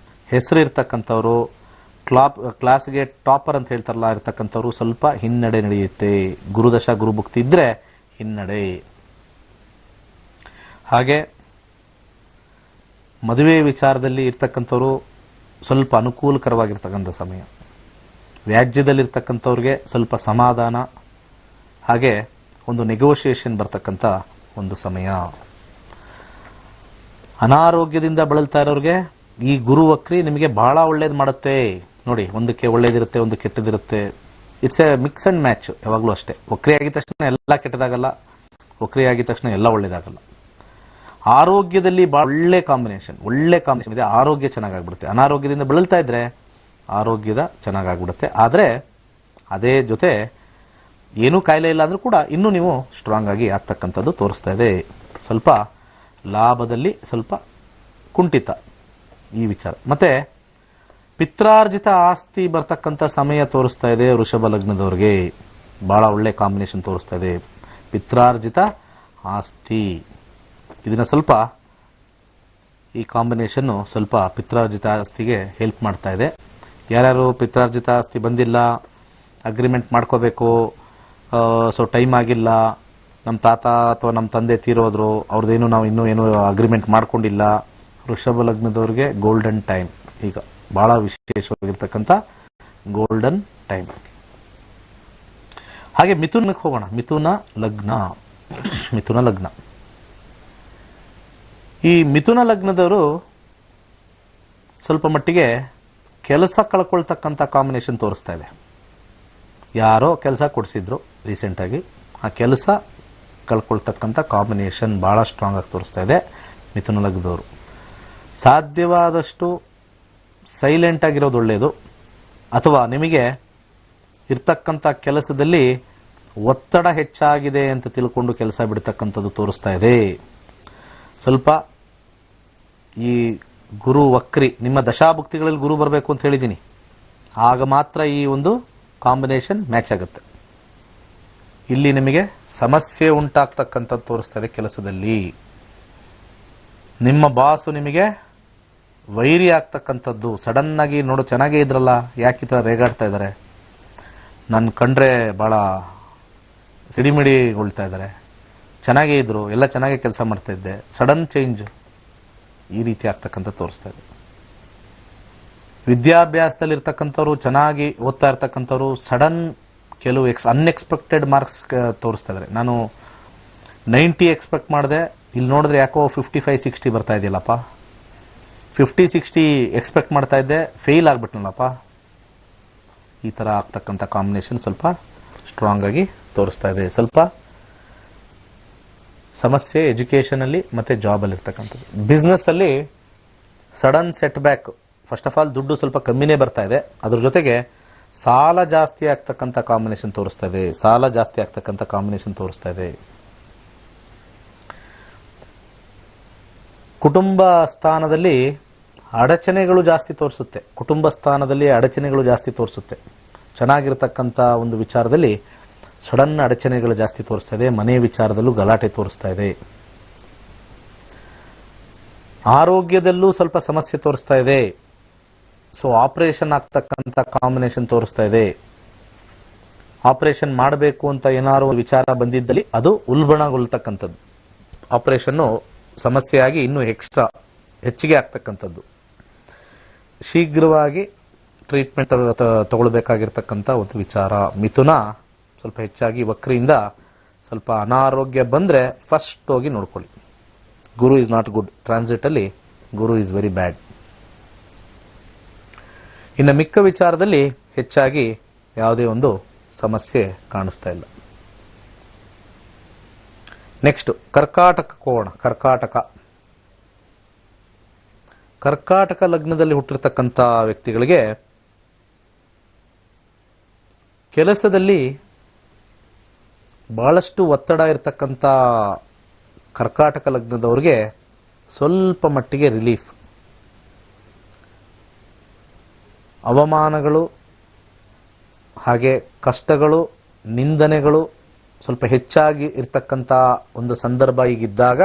ಹೆಸರು ಇರ್ತಕ್ಕಂಥವ್ರು, ಕ್ಲಾಸ್ಗೆ ಟಾಪರ್ ಅಂತ ಹೇಳ್ತಾರಲ್ಲ ಇರ್ತಕ್ಕಂಥವ್ರು ಸ್ವಲ್ಪ ಹಿನ್ನಡೆ ನಡೆಯುತ್ತೆ. ಗುರುದಶ ಗುರುಭುಕ್ತಿ ಇದ್ರೆ ಹಿನ್ನಡೆ. ಹಾಗೆ ಮದುವೆ ವಿಚಾರದಲ್ಲಿ ಇರ್ತಕ್ಕಂಥವ್ರು ಸ್ವಲ್ಪ ಅನುಕೂಲಕರವಾಗಿರ್ತಕ್ಕಂಥ ಸಮಯ. ವ್ಯಾಜ್ಯದಲ್ಲಿರ್ತಕ್ಕಂಥವ್ರಿಗೆ ಸ್ವಲ್ಪ ಸಮಾಧಾನ, ಹಾಗೆ ಒಂದು ನೆಗೋಷಿಯೇಷನ್ ಬರ್ತಕ್ಕಂಥ ಒಂದು ಸಮಯ. ಅನಾರೋಗ್ಯದಿಂದ ಬಳಲ್ತಾ ಇರೋರಿಗೆ ಈ ಗುರು ವಕ್ರಿ ನಿಮಗೆ ಬಹಳ ಒಳ್ಳೇದು ಮಾಡುತ್ತೆ. ನೋಡಿ, ಒಂದಕ್ಕೆ ಒಳ್ಳೇದಿರುತ್ತೆ, ಒಂದು ಕೆಟ್ಟದಿರುತ್ತೆ. It's a mix and match. ಯಾವಾಗಲೂ ಅಷ್ಟೇ, ವಕ್ರಿ ಆಗಿದ ತಕ್ಷಣ ಎಲ್ಲ ಕೆಟ್ಟದಾಗಲ್ಲ, ವಕ್ರಿ ಆಗಿದ ತಕ್ಷಣ ಎಲ್ಲ ಒಳ್ಳೇದಾಗಲ್ಲ. ಆರೋಗ್ಯದಲ್ಲಿ ಒಳ್ಳೆ ಕಾಂಬಿನೇಷನ್ ಇದೆ. ಆರೋಗ್ಯ ಚೆನ್ನಾಗಾಗ್ಬಿಡುತ್ತೆ. ಅನಾರೋಗ್ಯದಿಂದ ಬಳಲ್ತಾ ಇದ್ರೆ ಆರೋಗ್ಯದ ಚೆನ್ನಾಗಾಗ್ಬಿಡುತ್ತೆ. ಆದರೆ ಅದೇ ಜೊತೆ ಏನೂ ಕಾಯಿಲೆ ಇಲ್ಲ ಅಂದ್ರೂ ಕೂಡ ಇನ್ನೂ ನೀವು ಸ್ಟ್ರಾಂಗ್ ಆಗಿ ಆಗ್ತಕ್ಕಂಥದ್ದು ತೋರಿಸ್ತಾ ಇದೆ. ಸ್ವಲ್ಪ ಲಾಭದಲ್ಲಿ ಸ್ವಲ್ಪ ಕುಂಠಿತ ಈ ವಿಚಾರ. ಮತ್ತೆ ಪಿತ್ರಾರ್ಜಿತ ಆಸ್ತಿ ಬರ್ತಕ್ಕಂಥ ಸಮಯ ತೋರಿಸ್ತಾ ಇದೆ. ವೃಷಭ ಲಗ್ನದವ್ರಿಗೆ ಬಹಳ ಒಳ್ಳೆ ಕಾಂಬಿನೇಷನ್ ತೋರಿಸ್ತಾ ಇದೆ. ಪಿತ್ರಾರ್ಜಿತ ಆಸ್ತಿ, ಇದನ್ನ ಸ್ವಲ್ಪ ಈ ಕಾಂಬಿನೇಷನ್ ಸ್ವಲ್ಪ ಪಿತ್ರಾರ್ಜಿತ ಆಸ್ತಿಗೆ ಹೆಲ್ಪ್ ಮಾಡ್ತಾ ಇದೆ. ಯಾರ್ಯಾರು ಪಿತ್ರಾರ್ಜಿತ ಆಸ್ತಿ ಬಂದಿಲ್ಲ, ಅಗ್ರಿಮೆಂಟ್ ಮಾಡ್ಕೋಬೇಕು, ಸೊ ಟೈಮ್ ಆಗಿಲ್ಲ, ನಮ್ಮ ತಾತ ಅಥವಾ ನಮ್ಮ ತಂದೆ ತೀರೋದ್ರು, ಅವ್ರದ್ದೇನು ನಾವು ಇನ್ನೂ ಏನು ಅಗ್ರಿಮೆಂಟ್ ಮಾಡ್ಕೊಂಡಿಲ್ಲ, ವೃಷಭ ಲಗ್ನದವ್ರಿಗೆ ಗೋಲ್ಡನ್ ಟೈಮ್. ಈಗ ಬಹಳ ವಿಶೇಷವಾಗಿರ್ತಕ್ಕಂಥ ಗೋಲ್ಡನ್ ಟೈಮ್. ಹಾಗೆ ಮಿಥುನಕ್ಕೆ ಹೋಗೋಣ. ಮಿಥುನ ಲಗ್ನ. ಈ ಮಿಥುನ ಲಗ್ನದವರು ಸ್ವಲ್ಪ ಮಟ್ಟಿಗೆ ಕೆಲಸ ಕಳ್ಕೊಳ್ತಕ್ಕಂಥ ಕಾಂಬಿನೇಷನ್ ತೋರಿಸ್ತಾ ಇದೆ. ಯಾರೋ ಕೆಲಸ ಕೊಡಿಸಿದ್ರು ರೀಸೆಂಟ್ ಆಗಿ, ಆ ಕೆಲಸ ಕಳ್ಕೊಳ್ತಕ್ಕಂಥ ಕಾಂಬಿನೇಷನ್ ಬಹಳ ಸ್ಟ್ರಾಂಗ್ ಆಗಿ ತೋರಿಸ್ತಾ ಇದೆ ಮಿಥುನ ಲಗ್ನದವರು. ಸಾಧ್ಯವಾದಷ್ಟು ಸೈಲೆಂಟ್ ಆಗಿರೋದು ಒಳ್ಳೆಯದು. ಅಥವಾ ನಿಮಗೆ ಇರ್ತಕ್ಕಂಥ ಕೆಲಸದಲ್ಲಿ ಒತ್ತಡ ಹೆಚ್ಚಾಗಿದೆ ಅಂತ ತಿಳ್ಕೊಂಡು ಕೆಲಸ ಬಿಡ್ತಕ್ಕಂಥದ್ದು ತೋರಿಸ್ತಾ ಇದೆ. ಸ್ವಲ್ಪ ಈ ಗುರು ವಕ್ರಿ ನಿಮ್ಮ ದಶಾಭುಕ್ತಿಗಳಲ್ಲಿ ಗುರು ಬರಬೇಕು ಅಂತ ಹೇಳಿದ್ದೀನಿ. ಆಗ ಮಾತ್ರ ಈ ಒಂದು ಕಾಂಬಿನೇಷನ್ ಮ್ಯಾಚ್ ಆಗುತ್ತೆ. ಇಲ್ಲಿ ನಿಮಗೆ ಸಮಸ್ಯೆ ಉಂಟಾಗ್ತಕ್ಕಂಥದ್ದು ತೋರಿಸ್ತಾ ಇದೆ ಕೆಲಸದಲ್ಲಿ. ನಿಮ್ಮ ಬಾಸು ನಿಮಗೆ ವೈರಿ ಆಗ್ತಕ್ಕಂಥದ್ದು. ಸಡನ್ ಆಗಿ ನೋಡು ಚೆನ್ನಾಗೇ ಇದ್ರಲ್ಲ, ಯಾಕೆ ಈ ಥರ ರೇಗಾಡ್ತಾ ಇದ್ದಾರೆ, ನನ್ನ ಕಂಡ್ರೆ ಭಾಳ ಸಿಡಿಮಿಡಿಗೊಳ್ತಾ ಇದ್ದಾರೆ, ಚೆನ್ನಾಗೇ ಇದ್ರು, ಎಲ್ಲ ಚೆನ್ನಾಗೇ ಕೆಲಸ ಮಾಡ್ತಾ ಇದ್ದೆ, ಸಡನ್ ಚೇಂಜ್, ಈ ರೀತಿ ಆಗ್ತಕ್ಕಂಥ ತೋರಿಸ್ತಾ ಇದೆ. ವಿದ್ಯಾಭ್ಯಾಸದಲ್ಲಿ ಇರ್ತಕ್ಕಂಥವ್ರು, ಚೆನ್ನಾಗಿ ಓದ್ತಾ ಇರ್ತಕ್ಕಂಥವ್ರು ಸಡನ್ ಕೆಲವು ಅನ್ಎಕ್ಸ್ಪೆಕ್ಟೆಡ್ ಮಾರ್ಕ್ಸ್ ತೋರಿಸ್ತಾ ಇದ್ದಾರೆ. ನಾನು 90 ಎಕ್ಸ್ಪೆಕ್ಟ್ ಮಾಡಿದೆ, ಇಲ್ಲಿ ನೋಡಿದ್ರೆ ಯಾಕೋ 55-60 ಬರ್ತಾ ಇದೆಯಲ್ಲಪ್ಪ, 50-60 ಎಕ್ಸ್ಪೆಕ್ಟ್ ಮಾಡ್ತಾ ಇದ್ದೆ, ಫೇಲ್ ಆಗ್ಬಿಟ್ನಲ್ಲಪ್ಪ. ಈ ಥರ ಆಗ್ತಕ್ಕಂಥ ಕಾಂಬಿನೇಷನ್ ಸ್ವಲ್ಪ ಸ್ಟ್ರಾಂಗ್ ಆಗಿ ತೋರಿಸ್ತಾ ಇದೆ. ಸ್ವಲ್ಪ ಸಮಸ್ಯೆ ಎಜುಕೇಷನಲ್ಲಿ ಮತ್ತು ಜಾಬಲ್ಲಿ ಇರ್ತಕ್ಕಂಥದ್ದು. ಬಿಸ್ನೆಸ್ಸಲ್ಲಿ sudden setback. First of all ದುಡ್ಡು ಸ್ವಲ್ಪ ಕಮ್ಮಿನೇ ಬರ್ತಾ ಇದೆ, ಅದ್ರ ಜೊತೆಗೆ ಸಾಲ ಜಾಸ್ತಿ ಆಗ್ತಕ್ಕಂಥ ಕಾಂಬಿನೇಷನ್ ತೋರಿಸ್ತಾ ಇದೆ. ಸಾಲ ಜಾಸ್ತಿ ಆಗ್ತಕ್ಕಂಥ ಕಾಂಬಿನೇಷನ್ ತೋರಿಸ್ತಾ ಇದೆ. ಕುಟುಂಬ ಸ್ಥಾನದಲ್ಲಿ ಅಡಚಣೆಗಳು ಜಾಸ್ತಿ ತೋರಿಸುತ್ತೆ. ಕುಟುಂಬ ಸ್ಥಾನದಲ್ಲಿ ಅಡಚಣೆಗಳು ಜಾಸ್ತಿ ತೋರಿಸುತ್ತೆ. ಚೆನ್ನಾಗಿರ್ತಕ್ಕಂಥ ಒಂದು ವಿಚಾರದಲ್ಲಿ ಸಡನ್ ಅಡಚಣೆಗಳು ಜಾಸ್ತಿ ತೋರಿಸ್ತಾ ಇದೆ. ಮನೆ ವಿಚಾರದಲ್ಲೂ ಗಲಾಟೆ ತೋರಿಸ್ತಾ ಇದೆ. ಆರೋಗ್ಯದಲ್ಲೂ ಸ್ವಲ್ಪ ಸಮಸ್ಯೆ ತೋರಿಸ್ತಾ ಇದೆ. ಸೊ ಆಪರೇಷನ್ ಆಗ್ತಕ್ಕಂಥ ಕಾಂಬಿನೇಷನ್ ತೋರಿಸ್ತಾ ಇದೆ. ಆಪರೇಷನ್ ಮಾಡಬೇಕು ಅಂತ ಏನಾದ್ರು ವಿಚಾರ ಬಂದಿದ್ದಲ್ಲಿ ಅದು ಉಲ್ಬಣಗೊಳ್ತಕ್ಕಂಥದ್ದು. ಆಪರೇಷನ್ನು ಸಮಸ್ಯೆಯಾಗಿ ಇನ್ನೂ ಹೆಚ್ಚಿಗೆ ಆಗ್ತಕ್ಕಂಥದ್ದು. ಶೀಘ್ರವಾಗಿ ಟ್ರೀಟ್ಮೆಂಟ್ ತಗೊಳ್ಬೇಕಾಗಿರ್ತಕ್ಕಂಥ ಒಂದು ವಿಚಾರ. ಮಿಥುನ ಸ್ವಲ್ಪ ಹೆಚ್ಚಾಗಿ ವಕ್ರಿಯಿಂದ ಸ್ವಲ್ಪ ಅನಾರೋಗ್ಯ ಬಂದರೆ ಫಸ್ಟ್ ಹೋಗಿ ನೋಡ್ಕೊಳ್ಳಿ. ಗುರು ಇಸ್ ನಾಟ್ ಗುಡ್. ಟ್ರಾನ್ಸಿಟ್ ಅಲ್ಲಿ ಗುರು ಇಸ್ ವೆರಿ ಬ್ಯಾಡ್. ಇನ್ನು ಮಿಕ್ಕ ವಿಚಾರದಲ್ಲಿ ಹೆಚ್ಚಾಗಿ ಯಾವುದೇ ಒಂದು ಸಮಸ್ಯೆ ಕಾಣಿಸ್ತಾ ಇಲ್ಲ. ನೆಕ್ಸ್ಟ್ ಕರ್ಕಾಟಕ ಕೋಣ. ಕರ್ಕಾಟಕ ಲಗ್ನದಲ್ಲಿ ಹುಟ್ಟಿರ್ತಕ್ಕಂಥ ವ್ಯಕ್ತಿಗಳಿಗೆ ಕೆಲಸದಲ್ಲಿ ಬಹಳಷ್ಟು ಒತ್ತಡ ಇರತಕ್ಕಂಥ ಕರ್ಕಾಟಕ ಲಗ್ನದವ್ರಿಗೆ ಸ್ವಲ್ಪ ಮಟ್ಟಿಗೆ ರಿಲೀಫ್. ಅವಮಾನಗಳು ಹಾಗೆ ಕಷ್ಟಗಳು, ನಿಂದನೆಗಳು ಸ್ವಲ್ಪ ಹೆಚ್ಚಾಗಿ ಇರ್ತಕ್ಕಂಥ ಒಂದು ಸಂದರ್ಭ ಈಗಿದ್ದಾಗ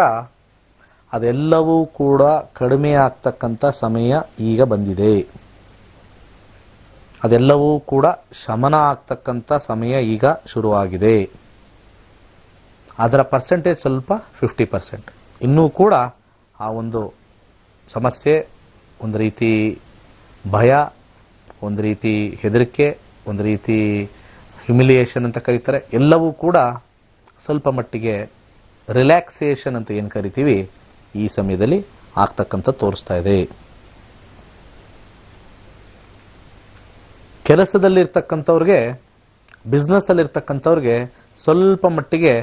ಅದೆಲ್ಲವೂ ಕೂಡ ಕಡಿಮೆ ಆಗ್ತಕ್ಕಂಥ ಸಮಯ ಈಗ ಬಂದಿದೆ. ಅದೆಲ್ಲವೂ ಕೂಡ ಶಮನ ಆಗ್ತಕ್ಕಂಥ ಸಮಯ ಈಗ ಶುರುವಾಗಿದೆ. ಅದರ ಪರ್ಸೆಂಟೇಜ್ ಸ್ವಲ್ಪ 50%. ಇನ್ನೂ ಕೂಡ ಆ ಒಂದು ಸಮಸ್ಯೆ, ಒಂದು ರೀತಿ ಭಯ, ಒಂದು ರೀತಿ ಹೆದರಿಕೆ, ಒಂದು ರೀತಿ ಹ್ಯುಮಿಲಿಯೇಷನ್ ಅಂತ ಕರೀತಾರೆ, ಎಲ್ಲವೂ ಕೂಡ ಸ್ವಲ್ಪ ಮಟ್ಟಿಗೆ ರಿಲ್ಯಾಕ್ಸೇಷನ್ ಅಂತ ಏನು ಕರಿತೀವಿ ಈ ಸಮಯದಲ್ಲಿ ಆಗ್ತಕ್ಕಂಥ ತೋರಿಸ್ತಾ ಇದೆ. ಕೆಲಸದಲ್ಲಿರ್ತಕ್ಕಂಥವ್ರಿಗೆ, ಬಿಸ್ನೆಸ್ ಅಲ್ಲಿರ್ತಕ್ಕಂಥವ್ರಿಗೆ ಸ್ವಲ್ಪ ಮಟ್ಟಿಗೆ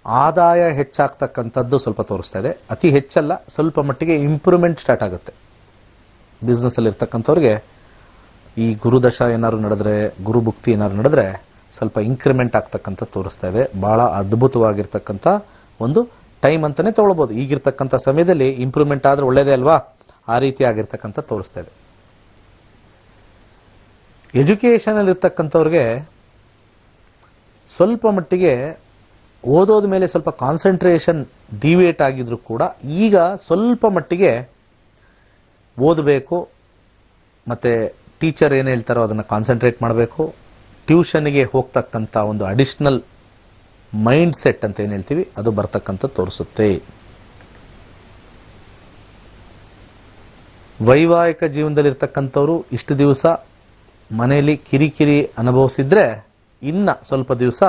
ಆದಾಯ ಹೆಚ್ಚಾಗ್ತಕ್ಕಂಥದ್ದು ಸ್ವಲ್ಪ ತೋರಿಸ್ತಾ ಇದೆ. ಅತಿ ಹೆಚ್ಚಲ್ಲ, ಸ್ವಲ್ಪ ಮಟ್ಟಿಗೆ ಇಂಪ್ರೂವ್ಮೆಂಟ್ ಸ್ಟಾರ್ಟ್ ಆಗುತ್ತೆ. ಬಿಸ್ನೆಸ್ ಅಲ್ಲಿ ಇರ್ತಕ್ಕಂಥವ್ರಿಗೆ ಈ ಗುರುದಶ ಏನಾದ್ರು ನಡೆದ್ರೆ, ಗುರು ಭುಕ್ತಿ ಏನಾದ್ರು ನಡೆದ್ರೆ ಸ್ವಲ್ಪ ಇಂಕ್ರಿಮೆಂಟ್ ಆಗ್ತಕ್ಕಂಥ ತೋರಿಸ್ತಾ ಇದೆ. ಬಹಳ ಅದ್ಭುತವಾಗಿರ್ತಕ್ಕಂಥ ಒಂದು ಟೈಮ್ ಅಂತಾನೆ ತಗೊಳ್ಬಹುದು. ಈಗಿರ್ತಕ್ಕಂಥ ಸಮಯದಲ್ಲಿ ಇಂಪ್ರೂವ್ಮೆಂಟ್ ಆದ್ರೆ ಒಳ್ಳೇದೇ ಅಲ್ವಾ, ಆ ರೀತಿ ಆಗಿರ್ತಕ್ಕಂಥ ತೋರಿಸ್ತಾ ಇದೆ. ಎಜುಕೇಶನ್ ಅಲ್ಲಿ ಇರ್ತಕ್ಕಂಥವ್ರಿಗೆ ಸ್ವಲ್ಪ ಮಟ್ಟಿಗೆ ಓದೋದ ಮೇಲೆ ಸ್ವಲ್ಪ ಕಾನ್ಸಂಟ್ರೇಷನ್ ಡಿವಿಯೇಟ್ ಆಗಿದ್ರು ಕೂಡ ಈಗ ಸ್ವಲ್ಪ ಮಟ್ಟಿಗೆ ಓದಬೇಕು, ಮತ್ತೆ ಟೀಚರ್ ಏನು ಹೇಳ್ತಾರೋ ಅದನ್ನು ಕಾನ್ಸಂಟ್ರೇಟ್ ಮಾಡಬೇಕು. ಟ್ಯೂಷನ್ಗೆ ಹೋಗ್ತಕ್ಕಂಥ ಒಂದು ಅಡಿಷನಲ್ ಮೈಂಡ್ ಸೆಟ್ ಅಂತ ಏನು ಹೇಳ್ತೀವಿ ಅದು ಬರ್ತಕ್ಕಂಥ ತೋರಿಸುತ್ತೆ. ವೈವಾಹಿಕ ಜೀವನದಲ್ಲಿರ್ತಕ್ಕಂಥವ್ರು ಇಷ್ಟು ದಿವಸ ಮನೆಯಲ್ಲಿ ಕಿರಿಕಿರಿ ಅನುಭವಿಸಿದ್ರೆ ಇನ್ನ ಸ್ವಲ್ಪ ದಿವಸ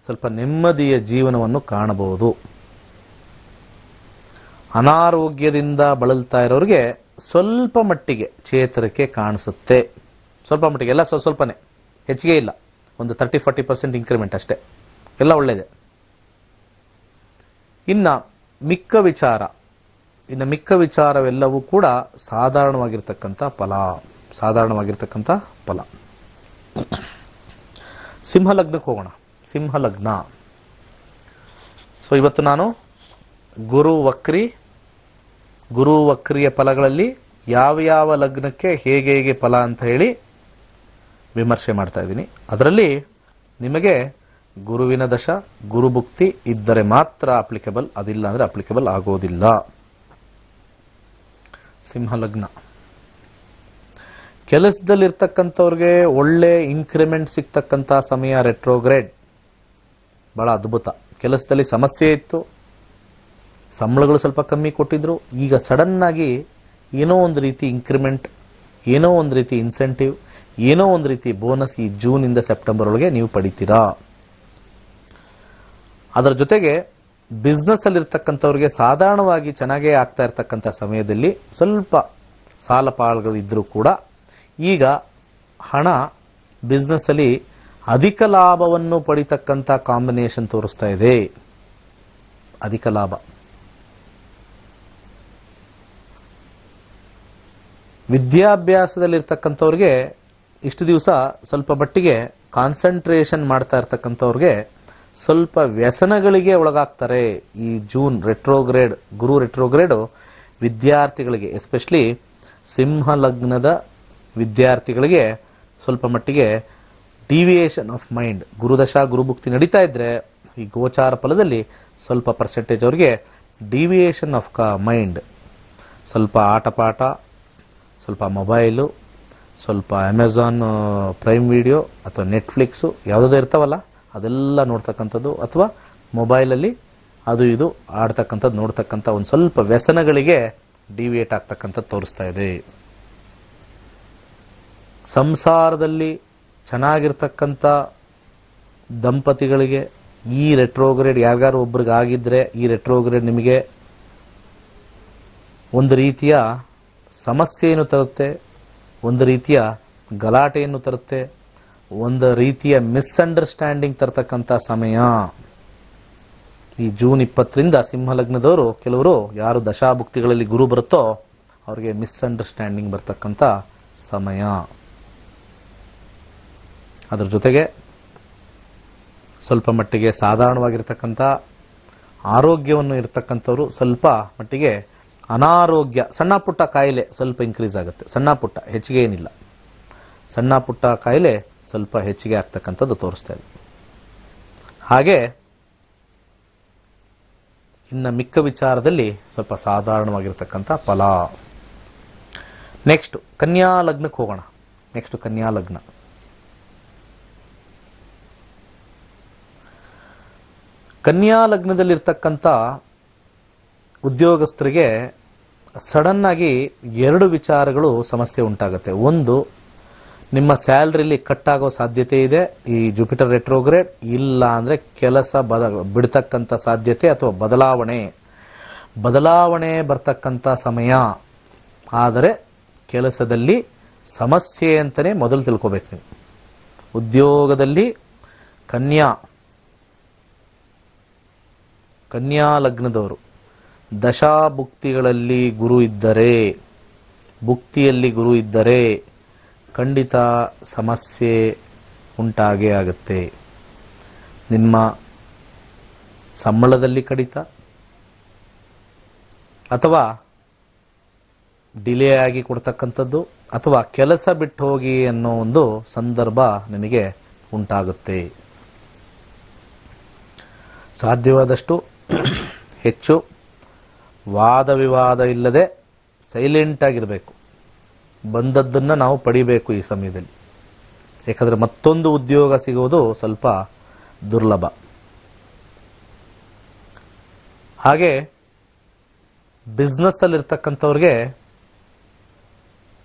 ಸ್ವಲ್ಪ ನೆಮ್ಮದಿಯ ಜೀವನವನ್ನು ಕಾಣಬಹುದು. ಅನಾರೋಗ್ಯದಿಂದ ಬಳಲ್ತಾ ಇರೋರಿಗೆ ಸ್ವಲ್ಪ ಮಟ್ಟಿಗೆ ಚೇತರಿಕೆ ಕಾಣಿಸುತ್ತೆ. ಸ್ವಲ್ಪ ಮಟ್ಟಿಗೆ, ಎಲ್ಲ ಸ್ವಲ್ಪನೇ, ಹೆಚ್ಚಿಗೆ ಇಲ್ಲ, ಒಂದು 30-40% ಇಂಕ್ರಿಮೆಂಟ್ ಅಷ್ಟೇ, ಎಲ್ಲ ಒಳ್ಳೆಯದೆ. ಇನ್ನು ಮಿಕ್ಕ ವಿಚಾರವೆಲ್ಲವೂ ಕೂಡ ಸಾಧಾರಣವಾಗಿರ್ತಕ್ಕಂಥ ಫಲ. ಸಿಂಹಲಗ್ನಕ್ಕೆ ಹೋಗೋಣ. ಸಿಂಹಲಗ್ನ. ಸೊ ಇವತ್ತು ನಾನು ಗುರು ವಕ್ರಿ ಗುರು ವಕ್ರಿಯ ಫಲಗಳಲ್ಲಿ ಯಾವ ಯಾವ ಲಗ್ನಕ್ಕೆ ಹೇಗೆ ಹೇಗೆ ಫಲ ಅಂತ ಹೇಳಿ ವಿಮರ್ಶೆ ಮಾಡ್ತಾ ಇದ್ದೀನಿ. ಅದರಲ್ಲಿ ನಿಮಗೆ ಗುರುವಿನ ದಶ ಗುರುಭುಕ್ತಿ ಇದ್ದರೆ ಮಾತ್ರ ಅಪ್ಲಿಕೇಬಲ್, ಅದಿಲ್ಲ ಅಂದ್ರೆ ಅಪ್ಲಿಕೇಬಲ್ ಆಗೋದಿಲ್ಲ. ಸಿಂಹ ಲಗ್ನ ಕೆಲಸದಲ್ಲಿರ್ತಕ್ಕಂಥವ್ರಿಗೆ ಒಳ್ಳೆ ಇನ್ಕ್ರಿಮೆಂಟ್ ಸಿಗ್ತಕ್ಕಂಥ ಸಮಯ. ರೆಟ್ರೋಗ್ರೇಡ್ ಬಹಳ ಅದ್ಭುತ. ಕೆಲಸದಲ್ಲಿ ಸಮಸ್ಯೆ ಇತ್ತು, ಸಂಬಳಗಳು ಸ್ವಲ್ಪ ಕಮ್ಮಿ ಕೊಟ್ಟಿದ್ರು, ಈಗ ಸಡನ್ ಆಗಿ ಏನೋ ಒಂದು ರೀತಿ ಇನ್ಕ್ರಿಮೆಂಟ್, ಏನೋ ಒಂದು ರೀತಿ ಇನ್ಸೆಂಟಿವ್, ಏನೋ ಒಂದು ರೀತಿ ಬೋನಸ್ ಈ ಜೂನ್ ಇಂದ ಸೆಪ್ಟೆಂಬರ್ ಒಳಗೆ ನೀವು ಪಡಿತೀರಾ. ಅದರ ಜೊತೆಗೆ ಬಿಸ್ನೆಸ್ ಅಲ್ಲಿ ಇರ್ತಕ್ಕಂಥವ್ರಿಗೆ ಸಾಧಾರಣವಾಗಿ ಚೆನ್ನಾಗೇ ಆಗ್ತಾ ಇರ್ತಕ್ಕಂಥ ಸಮಯದಲ್ಲಿ ಸ್ವಲ್ಪ ಸಾಲ ಪಾಳುಗಳು ಇದ್ರೂ ಕೂಡ ಈಗ ಹಣ ಬಿಸ್ನೆಸ್ ಅಲ್ಲಿ ಅಧಿಕ ಲಾಭವನ್ನು ಪಡಿತಕ್ಕಂಥ ಕಾಂಬಿನೇಷನ್ ತೋರಿಸ್ತಾ ಇದೆ. ಅಧಿಕ ಲಾಭ. ವಿದ್ಯಾಭ್ಯಾಸದಲ್ಲಿರ್ತಕ್ಕಂಥವ್ರಿಗೆ ಇಷ್ಟು ದಿವಸ ಸ್ವಲ್ಪ ಮಟ್ಟಿಗೆ ಕಾನ್ಸಂಟ್ರೇಷನ್ ಮಾಡ್ತಾ ಇರ್ತಕ್ಕಂಥವ್ರಿಗೆ ಸ್ವಲ್ಪ ವ್ಯಸನಗಳಿಗೆ ಒಳಗಾಗ್ತಾರೆ. ಈ ಜೂನ್ ರೆಟ್ರೋಗ್ರೇಡ್, ಗುರು ರೆಟ್ರೋಗ್ರೇಡ್ ವಿದ್ಯಾರ್ಥಿಗಳಿಗೆ, ಎಸ್ಪೆಷಲಿ ಸಿಂಹ ಲಗ್ನದ ವಿದ್ಯಾರ್ಥಿಗಳಿಗೆ ಸ್ವಲ್ಪ ಮಟ್ಟಿಗೆ ಡಿವಿಯೇಷನ್ ಆಫ್ ಮೈಂಡ್. ಗುರುದಶಾ ಗುರುಭುಕ್ತಿ ನಡೀತಾ ಇದ್ರೆ ಈ ಗೋಚಾರ ಫಲದಲ್ಲಿ ಸ್ವಲ್ಪ ಪರ್ಸೆಂಟೇಜ್ ಅವರಿಗೆ ಡಿವಿಯೇಷನ್ ಆಫ್ ಮೈಂಡ್, ಸ್ವಲ್ಪ ಆಟಪಾಠ, ಸ್ವಲ್ಪ ಮೊಬೈಲು, ಸ್ವಲ್ಪ ಅಮೆಝಾನ್ ಪ್ರೈಮ್ ವಿಡಿಯೋ ಅಥವಾ ನೆಟ್ಫ್ಲಿಕ್ಸು ಯಾವುದೇ ಇರ್ತಾವಲ್ಲ ಅದೆಲ್ಲ ನೋಡ್ತಕ್ಕಂಥದ್ದು, ಅಥವಾ ಮೊಬೈಲಲ್ಲಿ ಅದು ಇದು ಆಡ್ತಕ್ಕಂಥದ್ದು ನೋಡ್ತಕ್ಕಂಥ ಒಂದು ಸ್ವಲ್ಪ ವ್ಯಸನಗಳಿಗೆ ಡಿವಿಯೇಟ್ ಆಗ್ತಕ್ಕಂಥದ್ದು ತೋರಿಸ್ತಾ ಇದೆ. ಸಂಸಾರದಲ್ಲಿ ಚೆನ್ನಾಗಿರ್ತಕ್ಕಂಥ ದಂಪತಿಗಳಿಗೆ ಈ ರೆಟ್ರೋಗ್ರೇಡ್ ಯಾರ್ಯಾರು ಒಬ್ರಿಗೆ ಆಗಿದ್ರೆ ಈ ರೆಟ್ರೋಗ್ರೇಡ್ ನಿಮಗೆ ಒಂದು ರೀತಿಯ ಸಮಸ್ಯೆಯನ್ನು ತರುತ್ತೆ, ಒಂದು ರೀತಿಯ ಗಲಾಟೆಯನ್ನು ತರುತ್ತೆ, ಒಂದು ರೀತಿಯ ಮಿಸ್ಅಂಡರ್ಸ್ಟ್ಯಾಂಡಿಂಗ್ ತರ್ತಕ್ಕಂಥ ಸಮಯ. ಈ ಜೂನ್ 20ರಿಂದ ಸಿಂಹ ಲಗ್ನದವರು ಕೆಲವರು ಯಾರು ದಶಾಭುಕ್ತಿಗಳಲ್ಲಿ ಗುರು ಬರುತ್ತೋ ಅವರಿಗೆ ಮಿಸ್ಅಂಡರ್ಸ್ಟ್ಯಾಂಡಿಂಗ್ ಬರ್ತಕ್ಕಂಥ ಸಮಯ. ಅದರ ಜೊತೆಗೆ ಸ್ವಲ್ಪ ಮಟ್ಟಿಗೆ ಸಾಧಾರಣವಾಗಿರ್ತಕ್ಕಂಥ ಆರೋಗ್ಯವನ್ನು ಇರತಕ್ಕಂಥವ್ರು ಸ್ವಲ್ಪ ಮಟ್ಟಿಗೆ ಅನಾರೋಗ್ಯ, ಸಣ್ಣ ಪುಟ್ಟ ಕಾಯಿಲೆ ಸ್ವಲ್ಪ ಇನ್ಕ್ರೀಸ್ ಆಗುತ್ತೆ. ಸಣ್ಣ ಪುಟ್ಟ, ಹೆಚ್ಚಿಗೆ ಏನಿಲ್ಲ, ಸಣ್ಣ ಪುಟ್ಟ ಕಾಯಿಲೆ ಸ್ವಲ್ಪ ಹೆಚ್ಚಿಗೆ ಆಗ್ತಕ್ಕಂಥದ್ದು ತೋರಿಸ್ತಾ ಇದೆ. ಹಾಗೆ ಇನ್ನು ಮಿಕ್ಕ ವಿಚಾರದಲ್ಲಿ ಸ್ವಲ್ಪ ಸಾಧಾರಣವಾಗಿರ್ತಕ್ಕಂಥ ಫಲ. ನೆಕ್ಸ್ಟ್ ಕನ್ಯಾ ಲಗ್ನಕ್ಕೆ ಹೋಗೋಣ. ನೆಕ್ಸ್ಟ್ ಕನ್ಯಾ ಲಗ್ನ. ಕನ್ಯಾ ಲಗ್ನದಲ್ಲಿರ್ತಕ್ಕಂಥ ಉದ್ಯೋಗಸ್ಥರಿಗೆ ಸಡನ್ ಆಗಿ ಎರಡು ವಿಚಾರಗಳು ಸಮಸ್ಯೆ ಉಂಟಾಗುತ್ತೆ. ಒಂದು, ನಿಮ್ಮ ಸ್ಯಾಲರಿಲಿ ಕಟ್ ಆಗೋ ಸಾಧ್ಯತೆ ಇದೆ ಈ ಜುಪಿಟರ್ ರೆಟ್ರೋಗ್ರೇಡ್. ಇಲ್ಲ ಅಂದ್ರೆ ಕೆಲಸ ಬಿಡ್ತಕ್ಕಂಥ ಸಾಧ್ಯತೆ ಅಥವಾ ಬದಲಾವಣೆ ಬರ್ತಕ್ಕಂಥ ಸಮಯ. ಆದರೆ ಕೆಲಸದಲ್ಲಿ ಸಮಸ್ಯೆ ಅಂತಾನೆ ಮೊದಲು ತಿಳ್ಕೋಬೇಕು ನೀವು. ಉದ್ಯೋಗದಲ್ಲಿ ಕನ್ಯಾ ಲಗ್ನದವರು ದಶಾಭುಕ್ತಿಗಳಲ್ಲಿ ಗುರು ಇದ್ದರೆ, ಭುಕ್ತಿಯಲ್ಲಿ ಗುರು ಇದ್ದರೆ ಖಂಡಿತ ಸಮಸ್ಯೆ ಉಂಟಾಗೇ ಆಗುತ್ತೆ. ನಿಮ್ಮ ಸಂಬಳದಲ್ಲಿ ಕಡಿತ, ಅಥವಾ ಡಿಲೇ ಆಗಿ ಕೊಡ್ತಕ್ಕಂಥದ್ದು, ಅಥವಾ ಕೆಲಸ ಬಿಟ್ಟು ಹೋಗಿ ಅನ್ನೋ ಒಂದು ಸಂದರ್ಭ ನಿಮಗೆ ಉಂಟಾಗುತ್ತೆ. ಸಾಧ್ಯವಾದಷ್ಟು ಹೆಚ್ಚು ವಾದ ವಿವಾದ ಇಲ್ಲದೆ ಸೈಲೆಂಟ್ ಆಗಿರಬೇಕು. ಬಂದದ್ದನ್ನು ನಾವು ಪಡಿಬೇಕು ಈ ಸಮಯದಲ್ಲಿ. ಯಾಕಂದ್ರೆ ಮತ್ತೊಂದು ಉದ್ಯೋಗ ಸಿಗೋದು ಸ್ವಲ್ಪ ದುರ್ಲಭ. ಹಾಗೆ ಬಿಸ್ನೆಸ್ ಅಲ್ಲಿರ್ತಕ್ಕಂಥವ್ರಿಗೆ